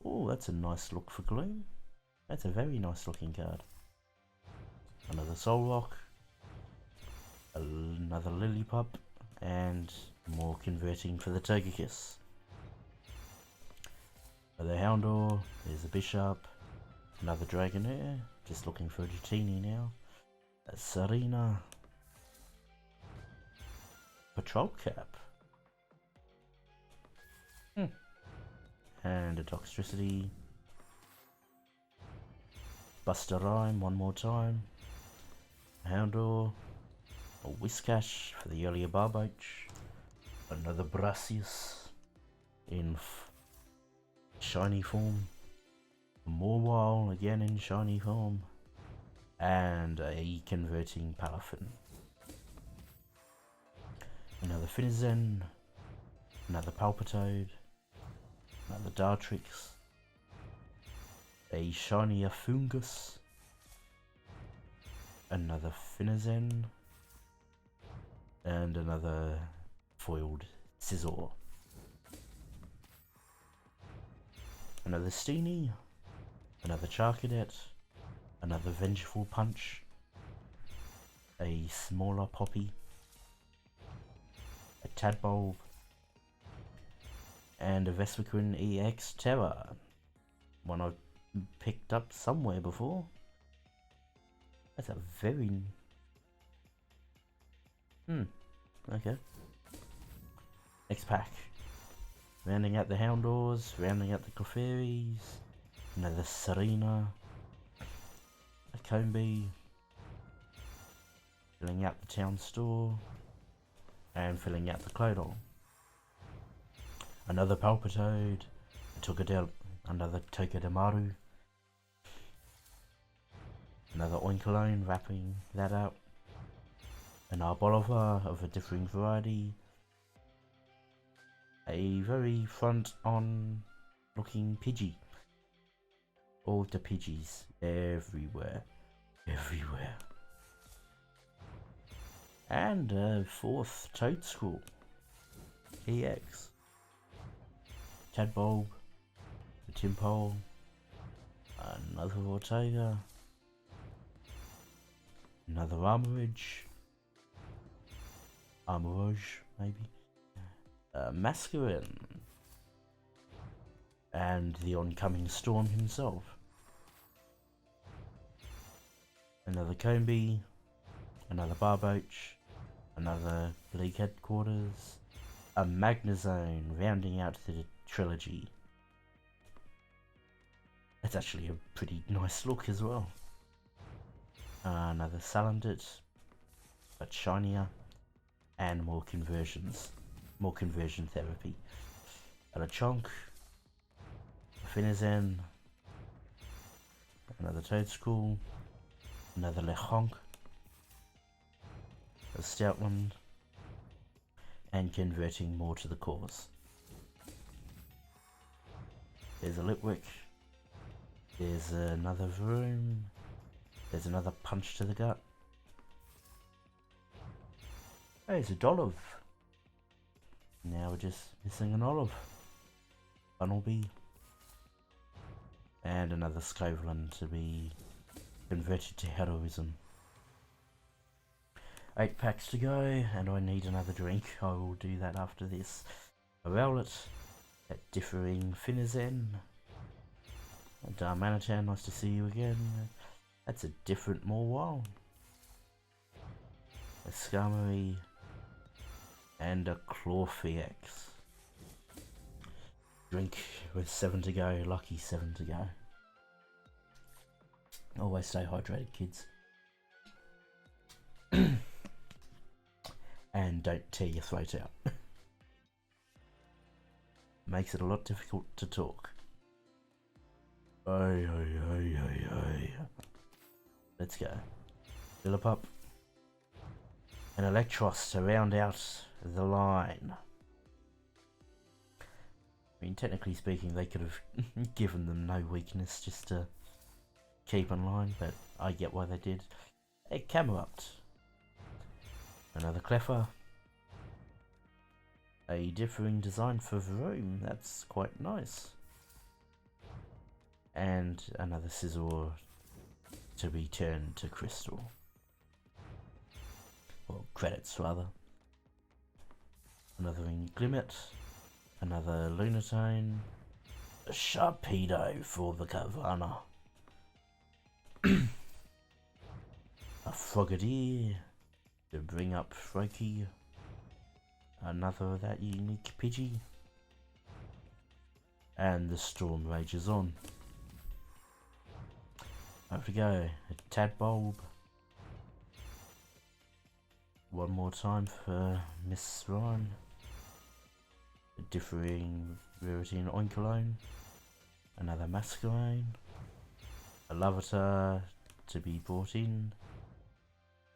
Oh, that's a nice look for Gloom. That's a very nice looking card. Another Solrock. Another Lillipup. And more converting for the Togekiss. Another Houndour. There's a Bishop. Another Dragonair. Just looking for a Dratini now. A Serena. Patrol Cap. And a Toxtricity. Buster Rhyme one more time. Houndour. A Whiscash for the earlier Barboach. Another Brassius in shiny form. A Morwile again in shiny form. And a converting Palafin. Another Finizen. Another Palpitoad. Another Dartrix. A shiny Fungus. Another Finizen. And another foiled Scizor. Another Steenie. Another Charcadet. Another Vengeful Punch. A smaller Poppy. A Tadbulb. And a Vespiquen EX Terra. One I've picked up somewhere before. That's a very... okay. Next pack. Rounding out the Houndours, rounding out the Clefairies. Another Serena. A Combee. Filling out the town store. And filling out the Clodol. Another Palpitoad, another Togedemaru, another Oinkologne, wrapping that up, an Arboliver of a differing variety, a very front-on looking Pidgey, all the Pidgeys everywhere, and a fourth Toadscool, EX. Tadbulb, a Timpole, another Ortega, another Armorage, maybe, Masquerain, and the oncoming Storm himself. Another Combee, another Barboach, another League Headquarters, a Magnezone rounding out the trilogy. That's actually a pretty nice look as well. Another Salandit, but shinier, and more conversions, more conversion therapy. And a Chonk, a Finizen, another Toadscool, another Lechonk, a Stoutland, and converting more to the cause. There's a Litwick, there's another Vroom, there's another Punch to the Gut. Hey, it's a Dolliv. Now we're just missing an Olive. Funnelby. And another Scovelin to be converted to heroism. 8 packs to go, and I need another drink. I will do that after this. A Rowlet, that differing Finizen. A Darmanitan, nice to see you again. That's a different Morwile. A Skarmory. And a Clorphex. Drink with 7 to go, lucky 7 to go. Always stay hydrated, kids. and don't tear your throat out. Makes it a lot difficult to talk. Oi, oi, oi, oi, oi. Let's go. Philip and Electros to round out the line. I mean, technically speaking, they could have given them no weakness just to keep in line, but I get why they did. A Camelot. Another Cleffer. A differing design for Vroom, that's quite nice. And another Scizor to be turned to Crystal. Well, credits rather. Another Glimmet. Another Lunatone. A Sharpedo for the Carvana. A Frogadier to bring up Froakie. Another of that unique Pidgey. And the Storm rages on. Over we go. A Tadbulb. One more time for Miss Ryan. A differing rarity in Oinkologne. Another Masquerain. A Larvitar to be brought in.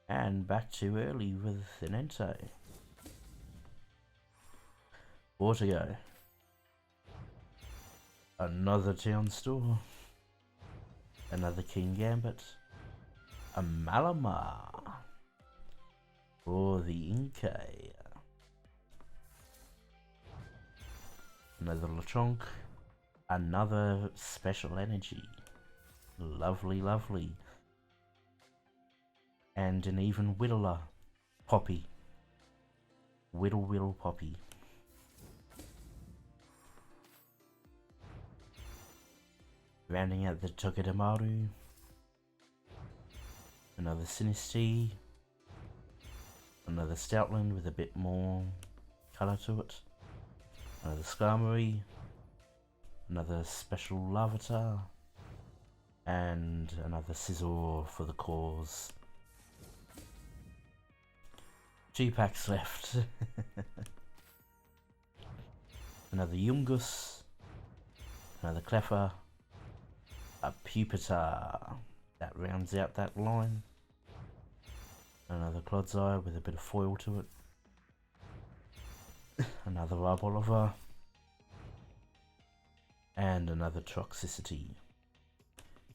And back too early with an Entei. 4 to go. Another Town Store. Another King Gambit. A Malamar for the Inkay. Another Lechonk. Another Special Energy. Lovely, lovely. And an even Whittler Poppy. Whittle Poppy. Rounding out the Togedemaru. Another Sinistea. Another Stoutland with a bit more colour to it. Another Skarmory. Another Special Larvitar. And another Scizor for the cause. 2 packs left. Another Yungus. Another Cleffer. A Pupitar. That rounds out that line. Another Clodsire with a bit of foil to it. Another Arboliver. And another Toxicity.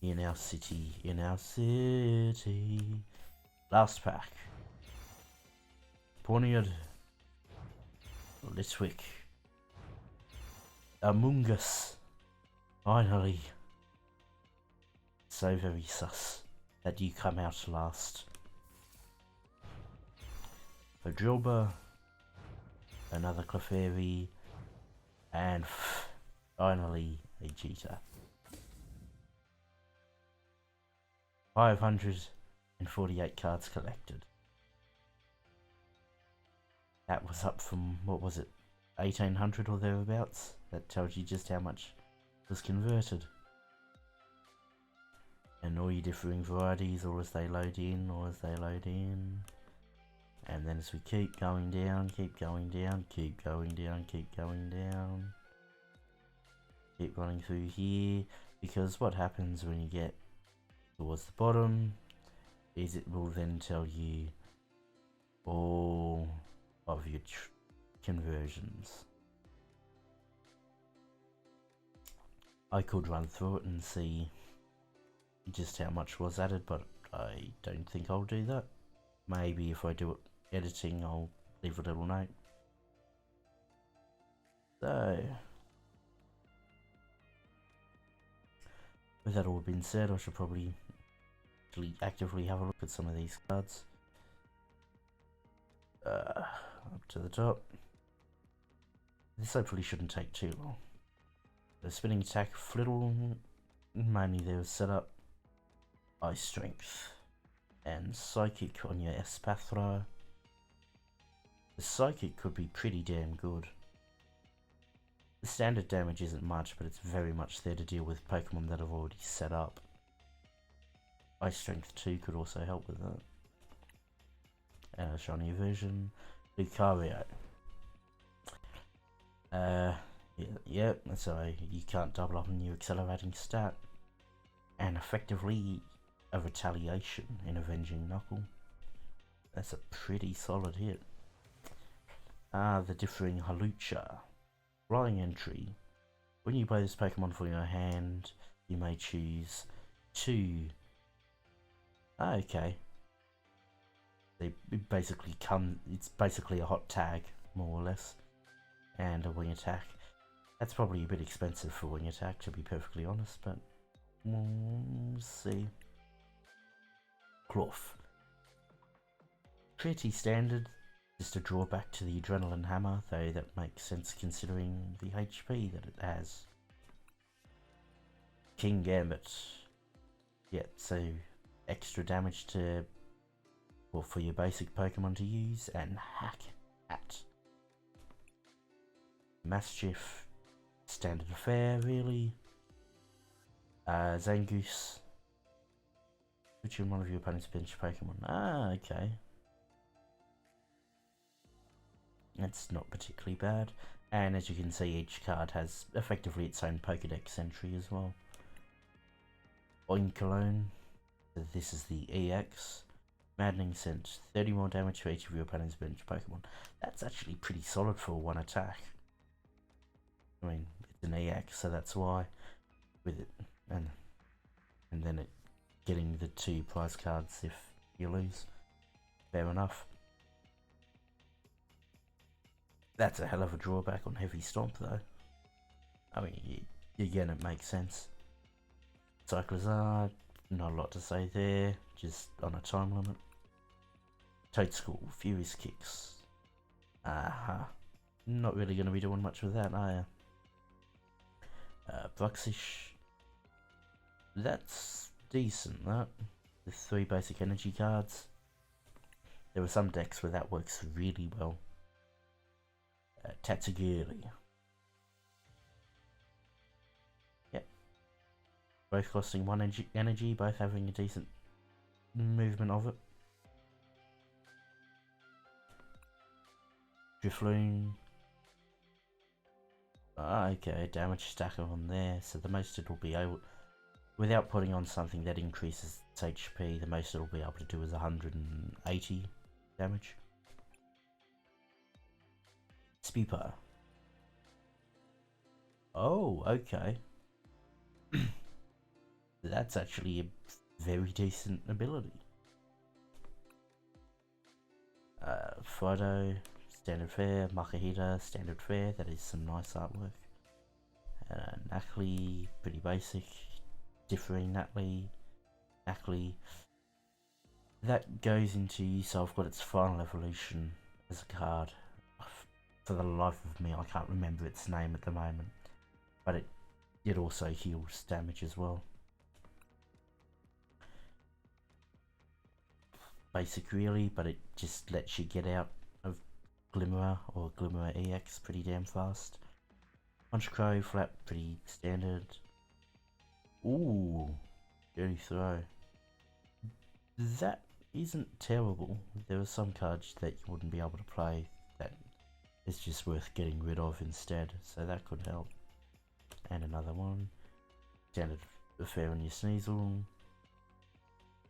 In our city. Last pack. Pawniard. Litwick. Amoonguss. Finally. So very sus that you come out last. For Drilbur. Another Clefairy. And finally a Cheetah. 548 cards collected. That was up from, what was it, 1800 or thereabouts? That tells you just how much was converted. And all your differing varieties, or as they load in, And then as we keep going down, keep going down, keep going down, keep going down. Keep running through here, because what happens when you get towards the bottom is it will then tell you all of your conversions. I could run through it and see just how much was added, but I don't think I'll do that. Maybe if I do it editing, I'll leave a little note. So, with that all being said, I should probably actively have a look at some of these cards. Up to the top. This hopefully shouldn't take too long. The spinning attack, Flittle, mainly there was set up. Eye Strength and Psychic on your Espathra. The Psychic could be pretty damn good. The standard damage isn't much, but it's very much there to deal with Pokemon that have already set up. Eye Strength 2 could also help with that. and a shinier version, Lucario. Yeah, so you can't double up on your accelerating stat, and effectively a retaliation in Avenging Knuckle. That's a pretty solid hit. The Differing Halucha. Flying entry. When you play this Pokemon from your hand, you may choose two. Okay. It's basically a hot tag, more or less. And a wing attack. That's probably a bit expensive for wing attack, to be perfectly honest, but we'll see. Cloth. Pretty standard. Just a drawback to the Adrenaline Hammer, though that makes sense considering the HP that it has. King Gambit. Yeah, so extra damage for your basic Pokemon to use, and Hack Hat. Mischief, standard affair really. Zangoose. Put you in one of your opponent's bench Pokemon. Okay. It's not particularly bad, and as you can see, each card has effectively its own Pokedex entry as well. Oinkologne, so this is the EX. Maddening Scent, 30 more damage for each of your opponent's bench Pokemon. That's actually pretty solid for one attack. I mean, it's an EX, so that's why with it, and then it getting the 2 prize cards if you lose. Fair enough. That's a hell of a drawback on Heavy Stomp, though. I mean, again, it makes sense. Cyclizar, not a lot to say there, just on a time limit. Toadstool, Furious Kicks. Not really going to be doing much with that, are you? Bruxish. That's decent, that. With 3 basic energy cards. There are some decks where that works really well. Tatsugiri. Yep. Both costing 1 energy, both having a decent movement of it. Drifloon. Okay, damage stacker on there, so the most it'll be able, without putting on something that increases its HP, the most it'll be able to do is 180 damage. Speeper. Oh, okay. That's actually a very decent ability. Fido, standard fare. Makahita, standard fare. That is some nice artwork. Nacli, pretty basic. Differing Nacli. That goes into, so I've got its final evolution as a card. For the life of me, I can't remember its name at the moment, but it also heals damage as well. Basic really, but it just lets you get out of Glimmerer or Glimmerer EX pretty damn fast. Punchcrow, flat, pretty standard. Ooh, dirty throw. That isn't terrible. There are some cards that you wouldn't be able to play that it's just worth getting rid of instead, so that could help. And another one. Standard affair on your Sneasel.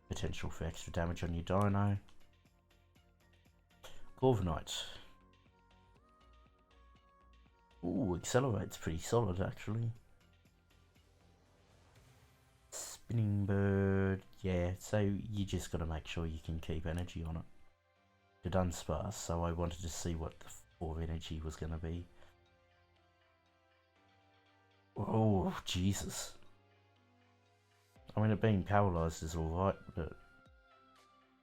Potential for extra damage on your Dino. Corviknight. Ooh, Accelerate's pretty solid actually. Spinning Bird, yeah, so you just gotta make sure you can keep energy on it. Dunsparce, so I wanted to see what the 4 energy was gonna be. Oh, Jesus. I mean, it being paralyzed is alright, but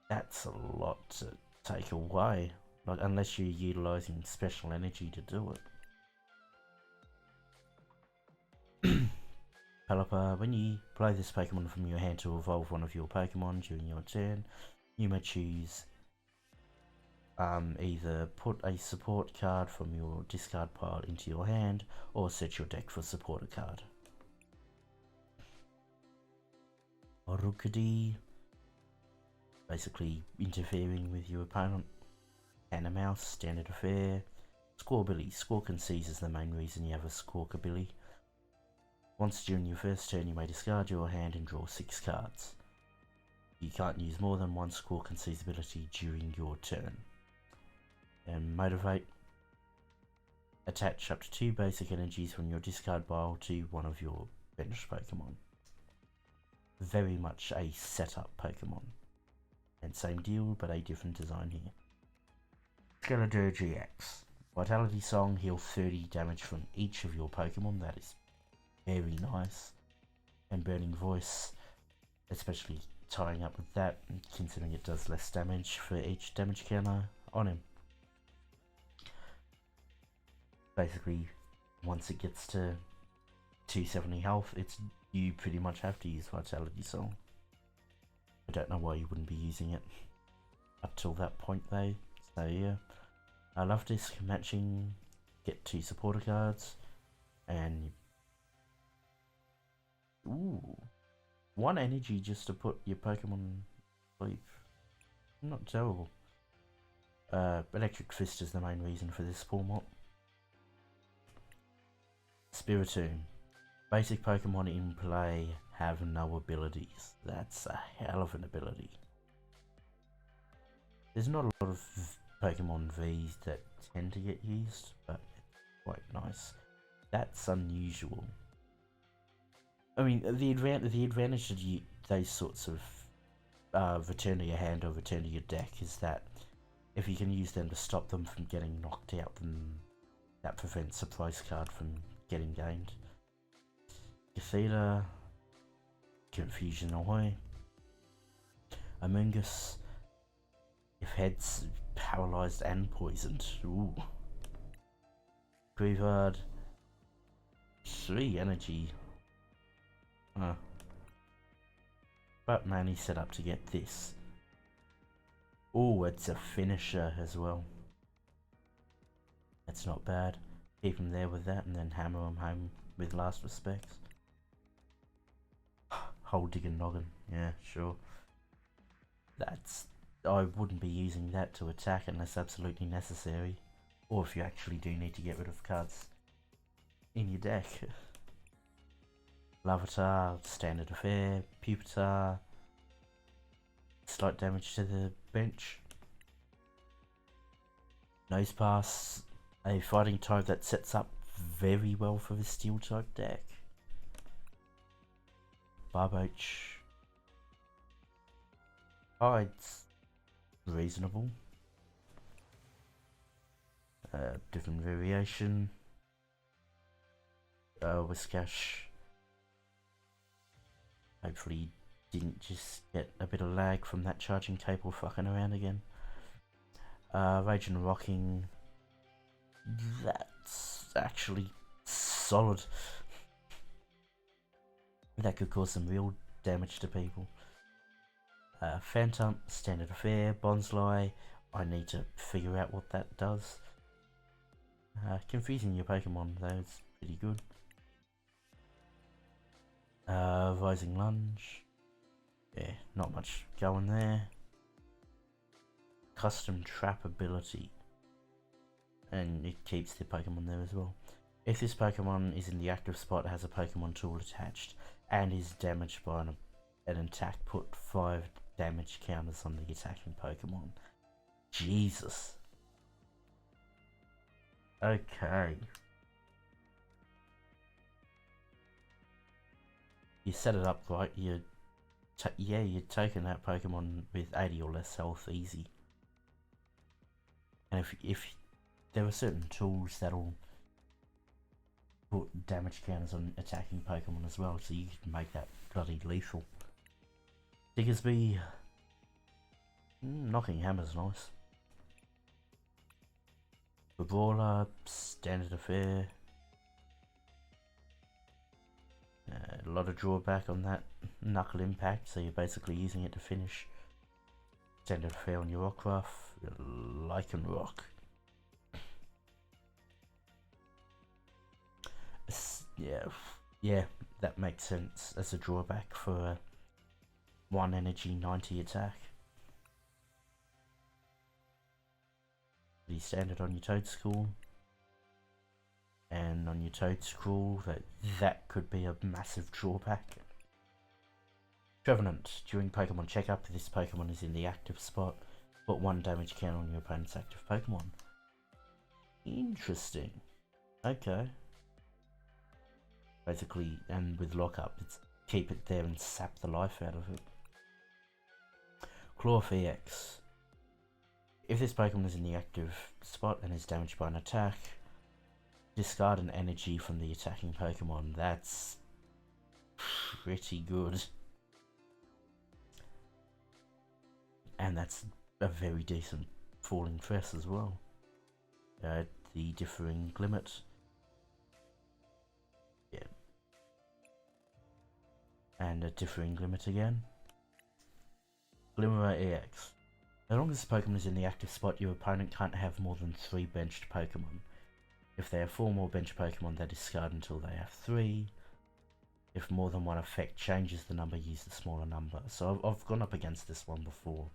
that's a lot to take away. Like, unless you're utilizing special energy to do it. Pelipper, when you play this Pokemon from your hand to evolve one of your Pokemon during your turn, you may choose either put a support card from your discard pile into your hand, or set your deck for support a card. Orukadi, basically interfering with your opponent and a mouse, standard affair. Score ability. Squawk and Seize is the main reason you have a Squawk ability. Once during your first turn, you may discard your hand and draw 6 cards. You can't use more than one Squawk and Seize ability during your turn. And Motivate. Attach up to 2 basic energies from your discard pile to one of your bench Pokemon. Very much a setup Pokemon. And same deal, but a different design here. Skeletor GX. Vitality Song, heal 30 damage from each of your Pokemon. That is very nice. And Burning Voice, especially tying up with that, considering it does less damage for each damage counter on him. Basically, once it gets to 270 health, you pretty much have to use Vitality Song. I don't know why you wouldn't be using it up till that point though. So yeah, I love this matching. Get 2 supporter cards, and ooh, 1 energy just to put your Pokemon sleep. Not terrible. Electric Fist is the main reason for this format. Spiritomb. Basic Pokemon in play have no abilities. That's a hell of an ability. There's not a lot of Pokemon Vs that tend to get used, but it's quite nice. That's unusual. I mean, the advantage of those sorts of return to your hand or return to your deck is that if you can use them to stop them from getting knocked out, then that prevents a prize card from getting gained. Cathedra, Confusion away. Among Us, if heads paralyzed and poisoned. Ooh. Graveyard, 3 energy. But mainly set up to get this. Oh, it's a finisher as well. That's not bad. Keep him there with that and then hammer him home with Last Respects. Whole digging noggin, yeah, sure. I wouldn't be using that to attack unless absolutely necessary. Or if you actually do need to get rid of cards in your deck. Larvitar, Standard Affair, Pupitar, slight damage to the bench. Nosepass, a fighting type that sets up very well for the Steel type deck. Barboach, it's reasonable. Different variation. Whiscash, hopefully didn't just get a bit of lag from that charging cable fucking around again. Rage and Rocking, that's actually solid. That could cause some real damage to people. Phantom, Standard Affair, Bonsly, I need to figure out what that does. Confusing your Pokemon though is pretty good. Rising Lunge, yeah, not much going there. Custom Trap ability, and it keeps the Pokemon there as well. If this Pokemon is in the active spot, has a Pokemon tool attached, and is damaged by an attack, put 5 damage counters on the attacking Pokemon. Jesus. Okay. You set it up right, you're taking that Pokemon with 80 or less health easy. And if there are certain tools that'll put damage counters on attacking Pokemon as well, so you can make that bloody lethal. Diggersby, Knocking Hammer's nice. The Brawler, Standard Affair. A lot of drawback on that Knuckle Impact, so you're basically using it to finish. Standard Affair on your Rockruff, Lycanroc. Yeah, that makes sense as a drawback for a 1 energy 90 attack. pretty standard on your Toedscool. And on your Toedscool, that could be a massive drawback. Trevenant. During Pokemon checkup, this Pokemon is in the active spot. Put 1 damage count on your opponent's active Pokemon. Interesting. Okay. Basically, and with lockup, it's keep it there and sap the life out of it. Claw EX. If this Pokemon is in the active spot and is damaged by an attack, discard an energy from the attacking Pokemon. That's pretty good. And that's a very decent falling press as well. The differing limit. Yeah. And a differing limit again. Glimmerer EX. As long as this Pokemon is in the active spot, your opponent can't have more than 3 benched Pokemon. If they have 4 more bench Pokemon, they discard until they have 3. If more than one effect changes the number, use the smaller number. So I've gone up against this one before.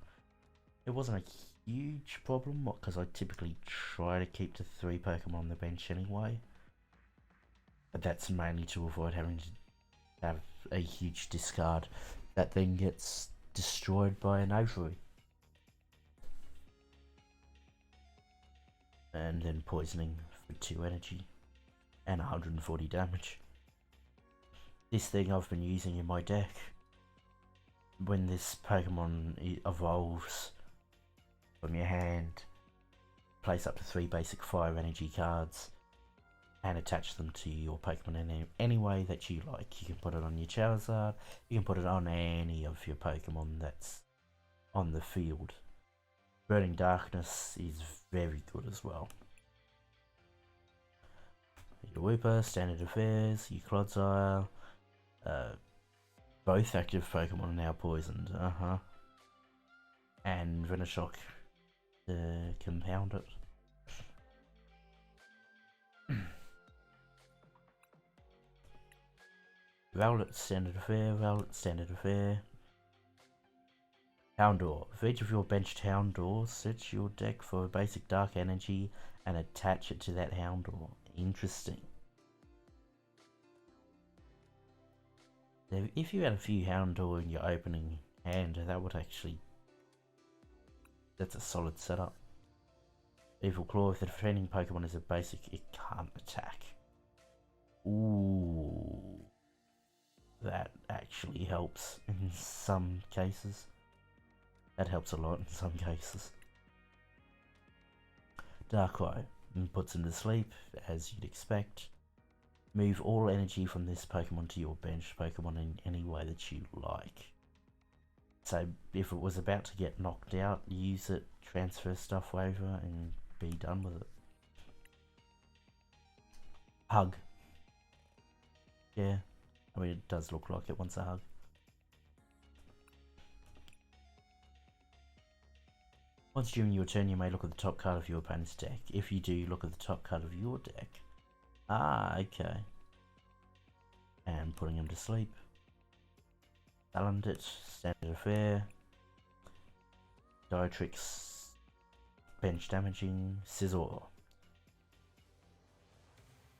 It wasn't a huge problem, because I typically try to keep the 3 Pokemon on the bench anyway. But that's mainly to avoid having to have a huge discard that then gets destroyed by an Avery. And then poisoning for 2 energy and 140 damage. This thing I've been using in my deck. When this Pokemon evolves from your hand, place up to 3 basic fire energy cards and attach them to your Pokemon in any way that you like. You can put it on your Charizard, you can put it on any of your Pokemon that's on the field. Burning Darkness is very good as well. Your Whipper, Standard Affairs, your Clodsire, both active Pokemon are now poisoned, and Venoshock to compound it. Rowlet, Standard Affair, Rowlet, Standard Affair. Houndour. For each of your benched Houndour, search your deck for a basic dark energy and attach it to that Houndour. Interesting. If you had a few Houndour in your opening hand, that would actually... that's a solid setup. Evil Claw. If the defending Pokemon is a basic, it can't attack. Ooh. That actually helps in some cases. That helps a lot in some cases. Darkrai puts him to sleep, as you'd expect. Move all energy from this Pokemon to your bench Pokemon in any way that you like. So if it was about to get knocked out, use it, transfer stuff over, and be done with it. Hug. Yeah, I mean it does look like it wants a hug. Once during your turn, you may look at the top card of your opponent's deck. If you do, look at the top card of your deck. Ah, okay. And putting him to sleep. Salandit, Standard Affair. Diatrix, bench damaging. Scizor.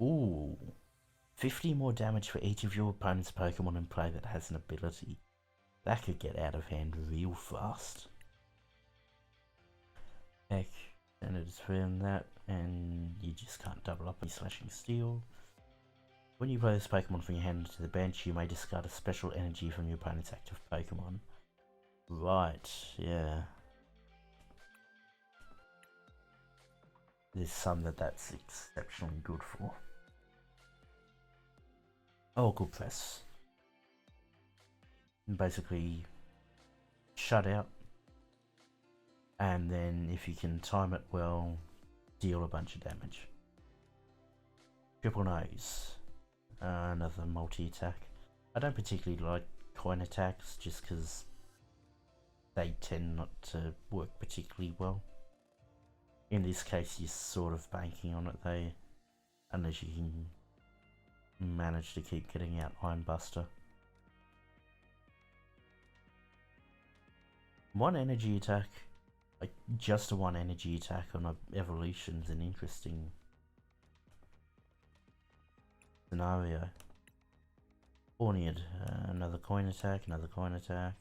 Ooh. 50 more damage for each of your opponent's Pokemon in play that has an ability. That could get out of hand real fast. Heck, and it's found that, and you just can't double up any slashing steel. When you play this Pokemon from your hand to the bench, you may discard a special energy from your opponent's active Pokemon. Right, yeah. There's some that's exceptionally good for. Oh, good press. And basically, shut out. And then, if you can time it well, deal a bunch of damage. Triple Nose. Another multi-attack. I don't particularly like coin attacks, just because they tend not to work particularly well. In this case, you're sort of banking on it, though, unless you can manage to keep getting out Iron Buster. 1 energy attack. Like, just a 1 energy attack on a evolution's an interesting scenario. Horniad, another coin attack, another coin attack.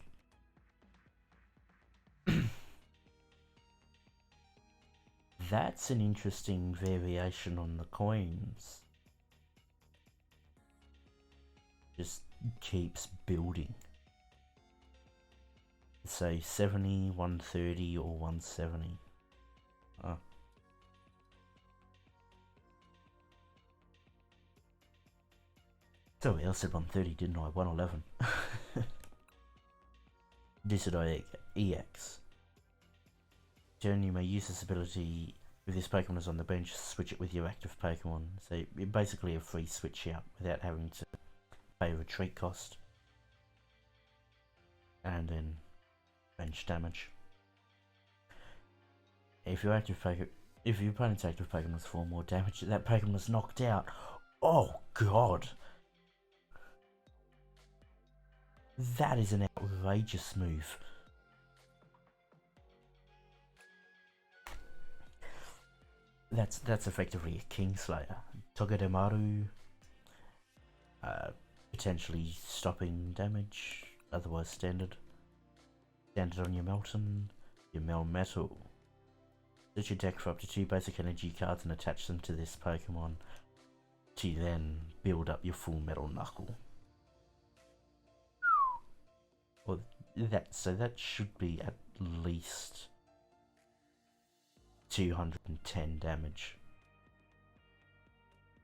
That's an interesting variation on the coins. Just keeps building. Say 70, 130 or 170. Oh. So I said 130, didn't I? 111. Digital EX. Turn, you may use this ability if this Pokemon is on the bench, switch it with your active Pokemon. So basically a free switch out without having to pay a retreat cost. And then bench damage. If your opponent's active Pokemon has 4 more damage, that Pokemon is knocked out. Oh god! That is an outrageous move. That's effectively a Kingslayer. Togedemaru, potentially stopping damage, otherwise standard. Standard on your Melton, your Melmetal. Search your deck for up to 2 basic energy cards and attach them to this Pokemon to then build up your full Metal Knuckle. Well, so that should be at least 210 damage.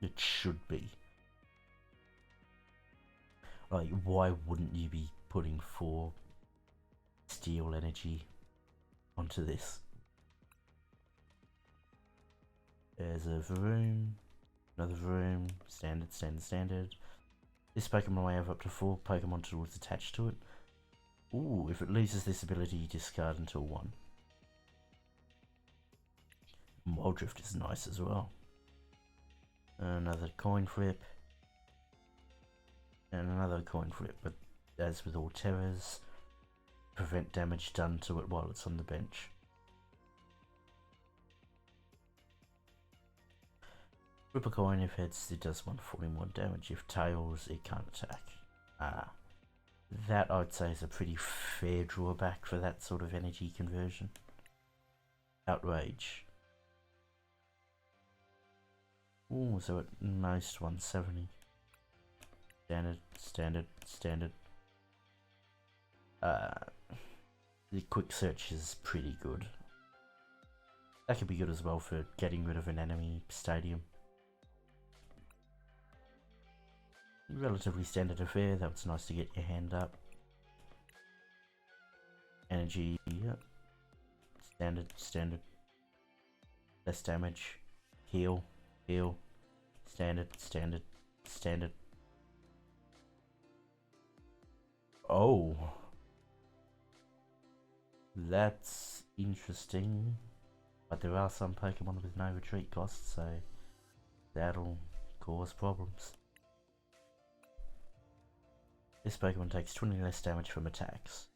It should be. Like, why wouldn't you be putting 4 steel energy onto this? There's a Vroom, another Vroom, standard, standard, standard. This Pokemon may have up to 4 Pokemon tools attached to it. Ooh, if it loses this ability, you discard until 1. Moldrift is nice as well. Another coin flip. And another coin flip, but as with all terrors, prevent damage done to it while it's on the bench. Flip a coin, if heads it does 140 more damage, if tails it can't attack. That I'd say is a pretty fair drawback for that sort of energy conversion. Outrage. Ooh, so at most 170. Standard, standard, standard. The quick search is pretty good. That could be good as well for getting rid of an enemy stadium. Relatively standard affair, that was nice to get your hand up. Energy, yep. Standard, standard. Less damage. Heal, heal. Standard, standard, standard. Oh. That's interesting. But there are some Pokemon with no retreat costs, so that'll cause problems. This Pokemon takes 20 less damage from attacks.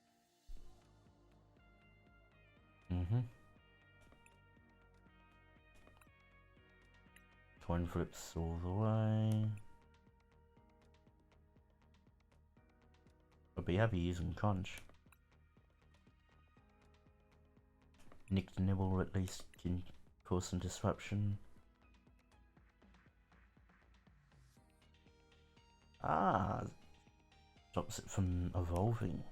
Coin flips all the way. I'd be happy using Conch. Nick the Nibble at least can cause some disruption. Stops it from evolving.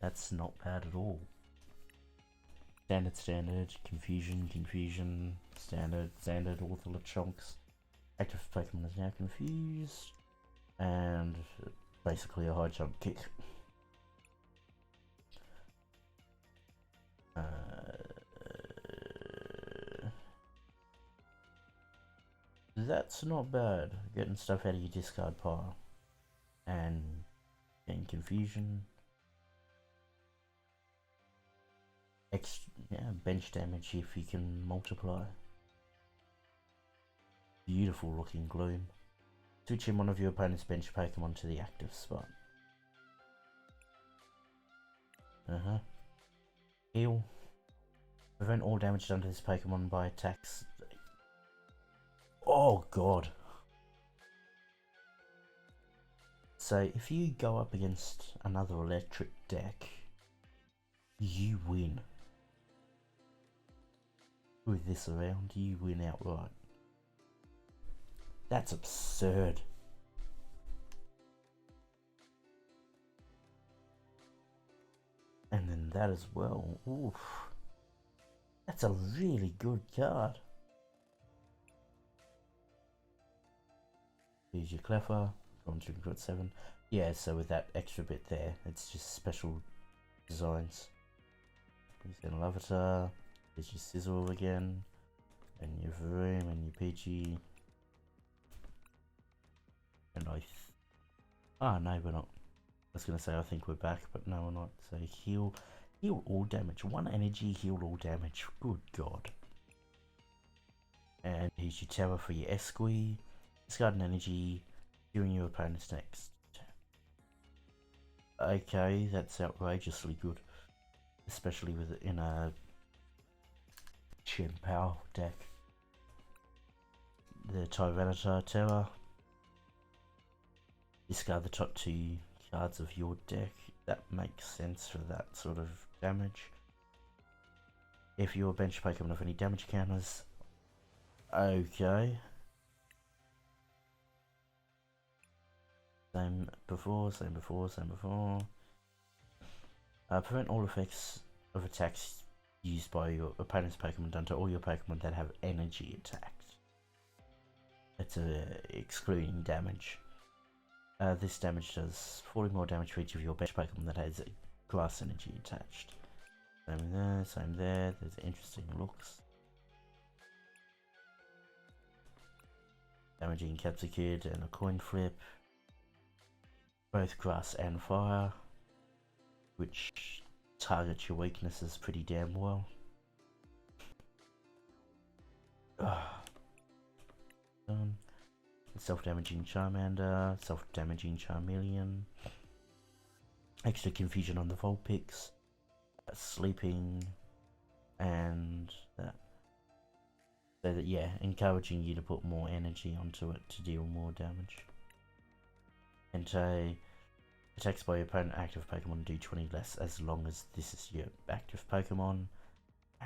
That's not bad at all. Standard, standard, confusion, confusion, standard, standard, all the chunks. Active Pokemon is now confused. And basically a high jump kick. That's not bad. Getting stuff out of your discard pile. And getting confusion. Bench damage if you can multiply. Beautiful looking Gloom. Switch in one of your opponent's bench Pokemon to the active spot. Heal. Prevent all damage done to this Pokemon by attacks. Oh god. So if you go up against another electric deck, you win. With this around, you win outright. That's absurd. And then that as well. Oof. That's a really good card. Here's your Cleffa from 2.7. Yeah, so with that extra bit there, it's just special designs. Here's your Larvitar. Here's your Sizzle again. And your Vroom and your Pidgey. And no, we're not. I was gonna say I think we're back, but no, we're not. So heal all damage. 1 energy, heal all damage. Good god. And here's your tower for your Esquire. Discard an energy during your opponent's next. Okay, that's outrageously good, especially with it in a Chin Power deck. The Tyranitar Tower. Discard the top 2 cards of your deck. That makes sense for that sort of damage. If your bench Pokemon have any damage counters. Okay. Same before. Prevent all effects of attacks used by your opponent's Pokemon done to all your Pokemon that have energy attacked. That's excluding damage. This damage does 40 more damage for each of your bench Pokemon that has grass energy attached. Same there. There's interesting looks. Damaging Capsicid and a coin flip. Both grass and fire, which targets your weaknesses pretty damn well. Done. Self-damaging Charmander, self-damaging Charmeleon. Extra confusion on the Vulpix. Sleeping, and that. So that, yeah, encouraging you to put more energy onto it to deal more damage. Entei. Attacks by your opponent active Pokemon do 20 less as long as this is your active Pokemon.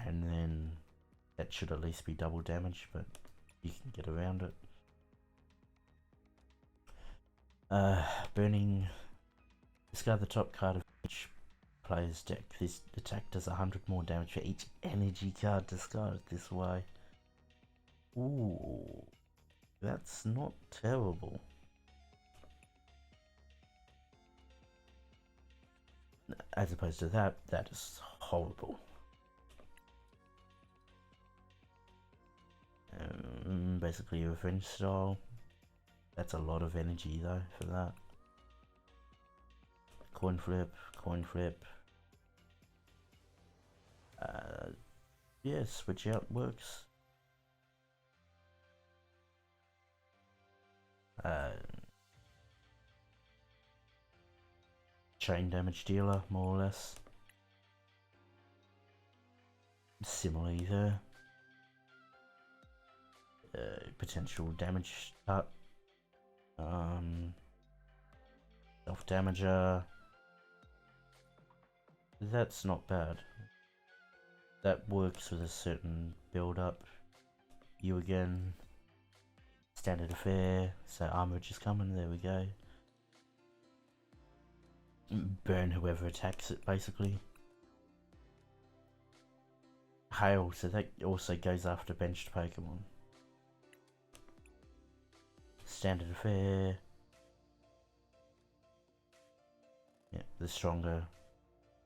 And then that should at least be double damage, but you can get around it. Burning. Discard the top card of each player's deck. This attack does 100 more damage for each energy card discarded this way. Ooh, that's not terrible. As opposed to that, that is horrible. Basically a revenge style. That's a lot of energy though for that. Coin flip. Yeah, switch out works. Chain damage dealer, more or less. Similarly there. Potential damage cut. Self-damager. That's not bad. That works with a certain build-up. You again. Standard affair. So armorage is coming, there we go. Burn whoever attacks it, basically. Hail, so that also goes after benched Pokemon. Standard affair. Yeah, the stronger,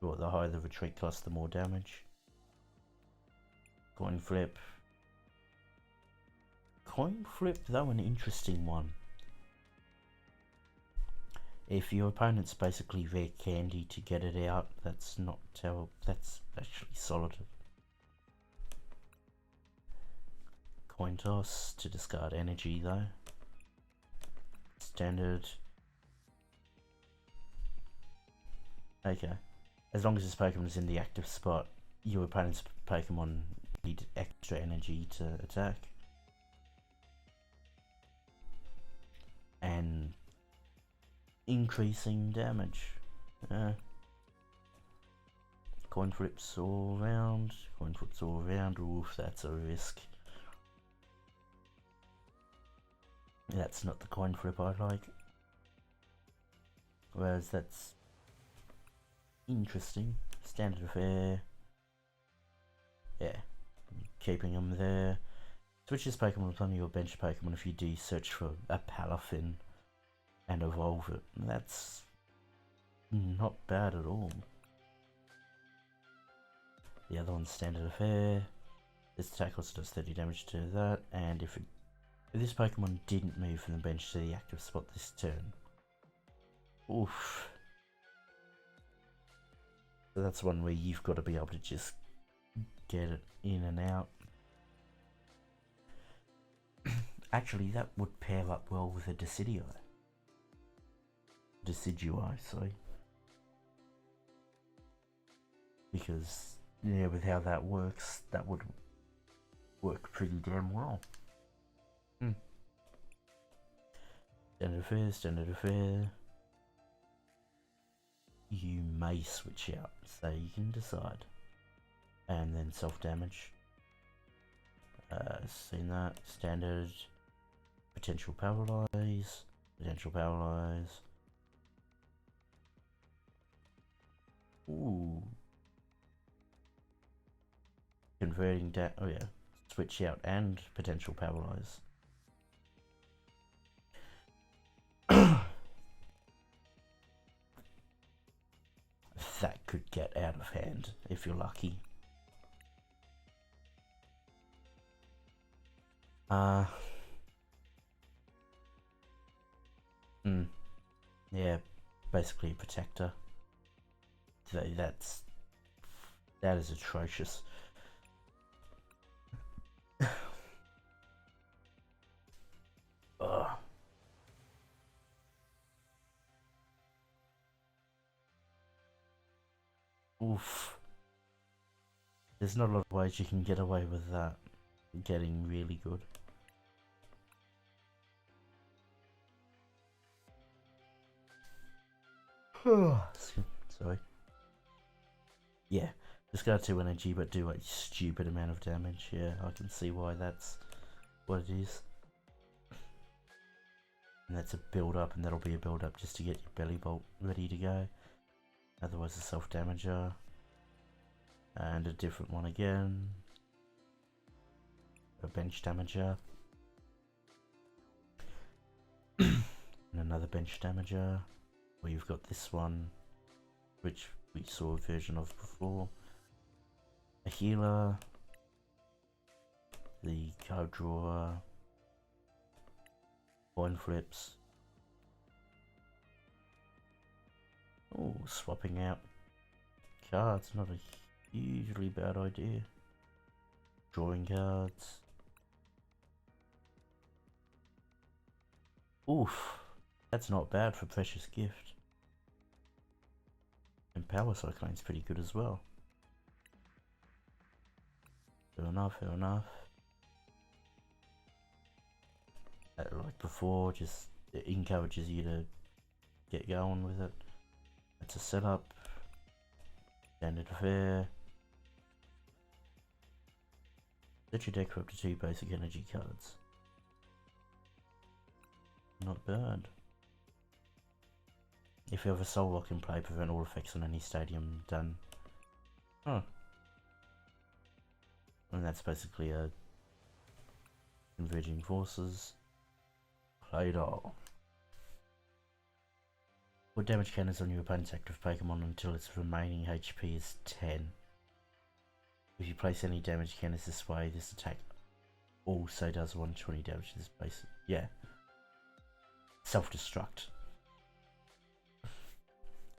or the higher the retreat cost, the more damage. Coin flip. Coin flip, though, an interesting one. If your opponent's basically rare candy to get it out, that's not terrible. That's actually solid. Coin toss to discard energy, though. Standard. Okay. As long as this Pokemon is in the active spot, your opponent's Pokemon need extra energy to attack. And increasing damage. Coin flips all around. Coin flips all around. Oof, that's a risk. That's not the coin flip I like. Whereas that's interesting. Standard affair. Yeah. Keeping them there. Switch this Pokemon with one of your bench Pokemon if you do search for a Palafin and evolve it. That's not bad at all. The other one's standard affair. This attack also does 30 damage to that, and if this Pokemon didn't move from the bench to the active spot this turn, oof. So that's one where you've got to be able to just get it in and out. Actually, that would pair up well with a Decidueye. Sorry. Because, yeah, with how that works, that would work pretty damn well. Standard affair. You may switch out, so you can decide. And then self-damage. Seen that. Standard. Potential paralyze. Ooh. Converting that. Oh yeah. Switch out and potential paralyze. That could get out of hand if you're lucky. Yeah, basically a protector. So that is atrocious. Oof. There's not a lot of ways you can get away with that getting really good. Sorry. Yeah, just got 2 energy but do a stupid amount of damage. Yeah, I can see why that's what it is. And that's a build up, and that'll be a build up just to get your belly bolt ready to go. Otherwise a self-damager. And a different one again. A bench damager. And another bench damager. Well, you've got this one, which we saw a version of before. A healer. The card drawer. Coin flips. Oh, swapping out cards, not a hugely bad idea. Drawing cards. Oof, that's not bad for Precious Gift. And Power Cyclone's pretty good as well. Fair enough. Like before, just it encourages you to get going with it. That's a setup. Standard affair. Set your deck for up to 2 basic energy cards. Not bad. If you have a soul lock in play, prevent all effects on any stadium done. Huh. And that's basically a converging forces. Played all. Put damage cannons on your opponent's active Pokemon until its remaining HP is 10. If you place any damage cannons this way, this attack also does 120 damage to this base. Yeah. Self-destruct.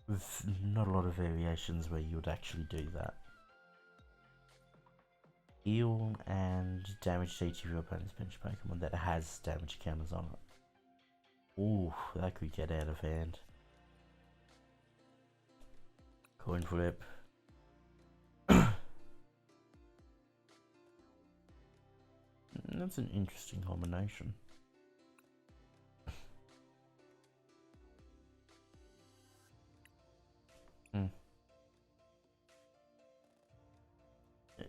With not a lot of variations where you would actually do that. Heal and damage to each of your opponent's bench Pokemon that has damage counters on it. Ooh, that could get out of hand. Coin flip. That's an interesting combination.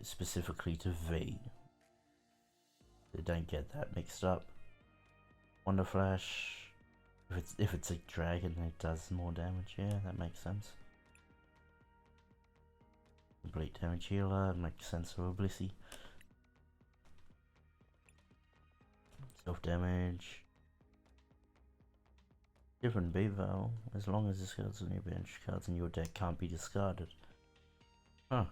Specifically to V. They don't get that mixed up. Wonder Flash. If it's a dragon, it does more damage. Yeah, that makes sense. Complete damage healer makes sense for a Blissey. Self damage. Different Bevo, as long as this card's on your bench, cards in your deck can't be discarded. Huh.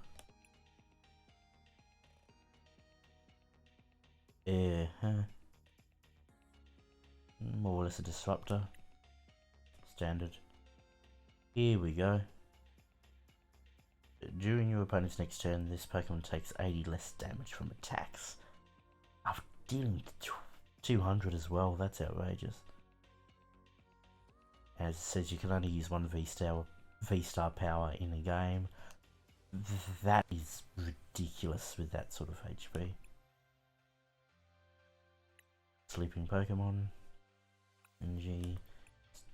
Yeah, more or less a disruptor. Standard. Here we go. During your opponent's next turn, this Pokemon takes 80 less damage from attacks. After dealing 200 as well, that's outrageous. As it says, you can only use one V-Star power in a game. That is ridiculous with that sort of HP. Sleeping Pokemon. Energy.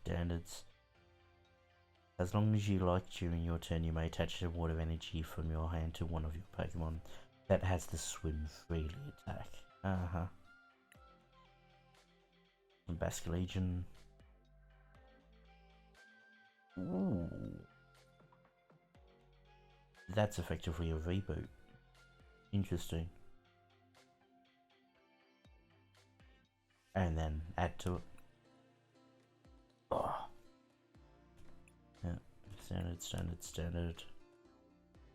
Standards. As long as you like, during your turn you may attach a ward of energy from your hand to one of your Pokemon that has the swim freely attack. Basculegion. Ooh. That's effectively a reboot. Interesting. And then add to it. Oh. Yeah, standard.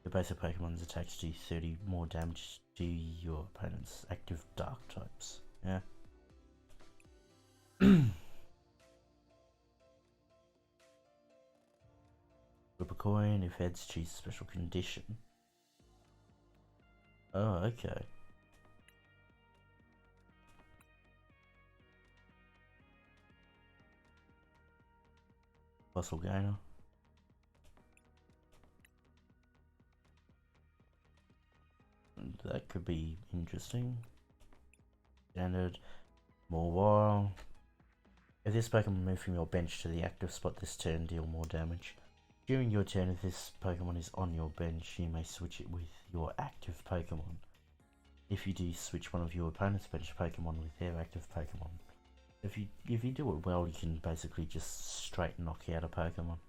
Your basic Pokemon's attacks do 30 more damage to your opponent's active dark types. Yeah. Flip a coin, if heads, choose special condition. Oh, okay. Fossil Gainer. That could be interesting. Standard. More while. If this Pokemon moves from your bench to the active spot this turn, deal more damage. During your turn, if this Pokemon is on your bench, you may switch it with your active Pokemon. If you do, switch one of your opponent's bench Pokemon with their active Pokemon. If you do it well, you can basically just straight knock out a Pokemon.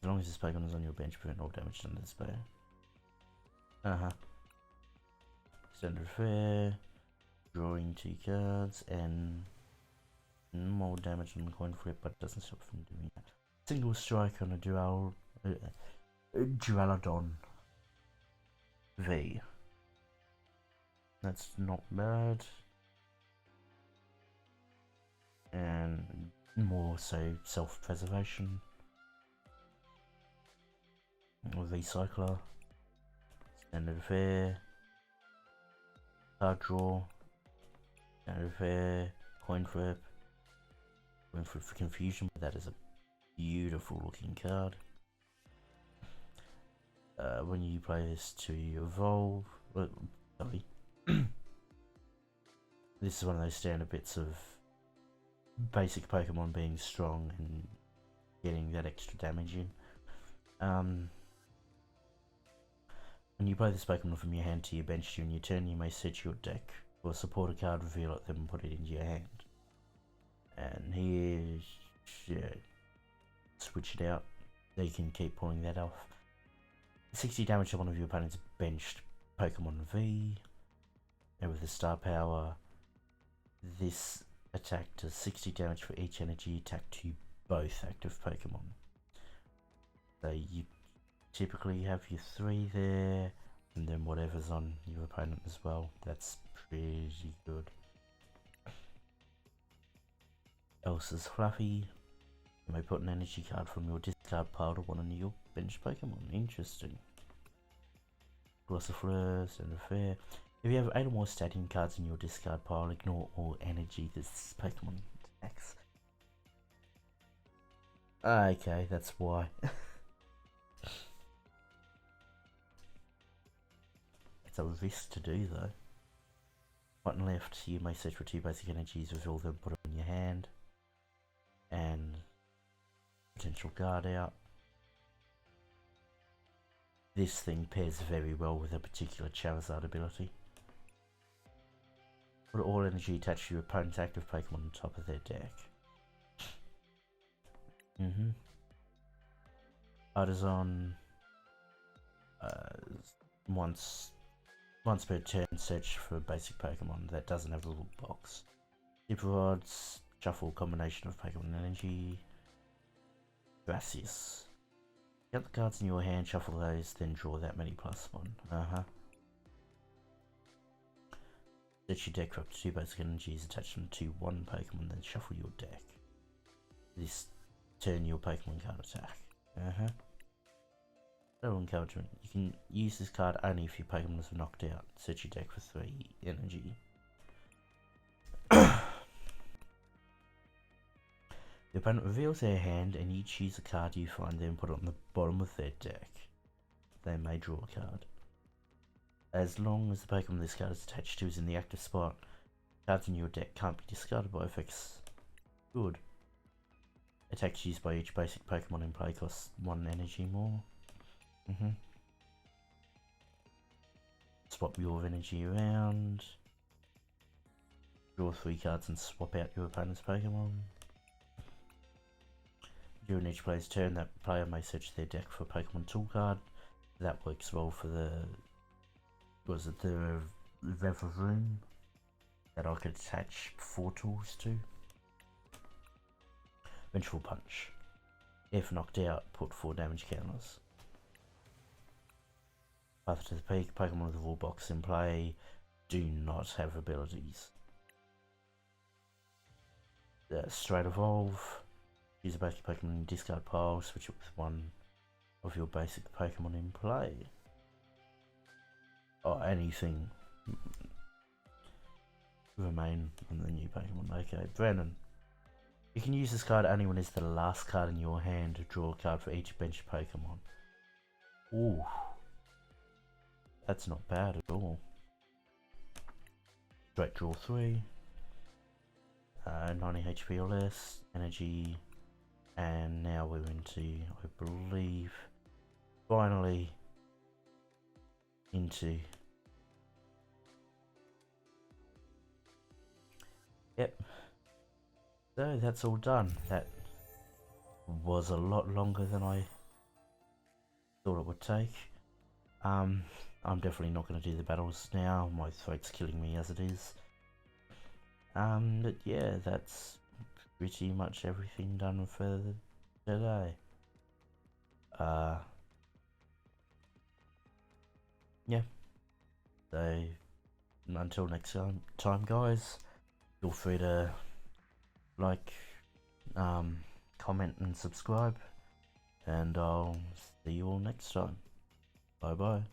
As long as this Pokemon is on your bench, prevent all damage done to this player. Standard Fair. Drawing 2 cards and more damage on the coin flip, but it doesn't stop from doing that. Single strike on a Duraludon V. That's not bad. And more so self-preservation. Recycler. Standard Fair. Card draw. Standard Fair. Coin flip. Coin flip for confusion, but that is a beautiful looking card. When you play this to evolve, sorry. This is one of those standard bits of basic Pokemon being strong and getting that extra damage in. When you play this Pokemon from your hand to your bench during your turn, you may search your deck for a supporter card, reveal it, then put it into your hand. And here's, switch it out. You can keep pulling that off. 60 damage to one of your opponent's benched Pokemon V. And with the star power, this attack does 60 damage for each energy attack to both active Pokemon. So you typically have your 3 there, and then whatever's on your opponent as well. That's pretty good. Elsa's Fluffy. You may put an energy card from your discard pile to one of your bench Pokemon. Interesting. Glossifleur, Standard Fair. If you have 8 or more stadium cards in your discard pile, ignore all energy this Pokemon attacks. Okay, that's why. It's a risk to do though. Right and left, you may search for 2 basic energies, reveal them, put them in your hand, and potential guard out. This thing pairs very well with a particular Charizard ability. Put all energy attached to your opponent's active Pokemon on top of their deck. Artisan, once per turn, search for a basic Pokemon that doesn't have a rule box. Super Rods, shuffle combination of Pokemon energy. Gracias. Get the cards in your hand, shuffle those, then draw that many +1. Search your deck for up to 2 basic energies, attach them to 1 Pokemon, then shuffle your deck. This turn your Pokemon card attack. Total encouragement. You can use this card only if your Pokemon is knocked out. Search your deck for 3 energy. Your opponent reveals their hand and you choose a card you find there and put it on the bottom of their deck. They may draw a card. As long as the Pokemon this card is attached to is in the active spot, cards in your deck can't be discarded by effects. Good. Attacks used by each basic Pokemon in play costs 1 energy more. Swap your energy around. Draw 3 cards and swap out your opponent's Pokemon. During each player's turn, that player may search their deck for a Pokemon tool card. That works well for the Reverum that I could attach 4 tools to. Vengeful Punch. If knocked out, put 4 damage counters. Path to the Peak, Pokemon with a rule box in play do not have abilities. Straight Evolve. Use a basic Pokemon in your discard pile, switch it with 1 of your basic Pokemon in play. Or anything. Remain on the new Pokemon. Okay, Brennan. You can use this card only when it's the last card in your hand to draw a card for each bench Pokemon. Ooh. That's not bad at all. Straight draw 3. 90 HP or less. Energy. And now we're into, I believe, finally into... Yep. So that's all done. That was a lot longer than I thought it would take. I'm definitely not going to do the battles now. My throat's killing me as it is. But yeah, that's pretty much everything done for today. Yeah. So until next time, guys, feel free to like, comment and subscribe, and I'll see you all next time. Bye bye.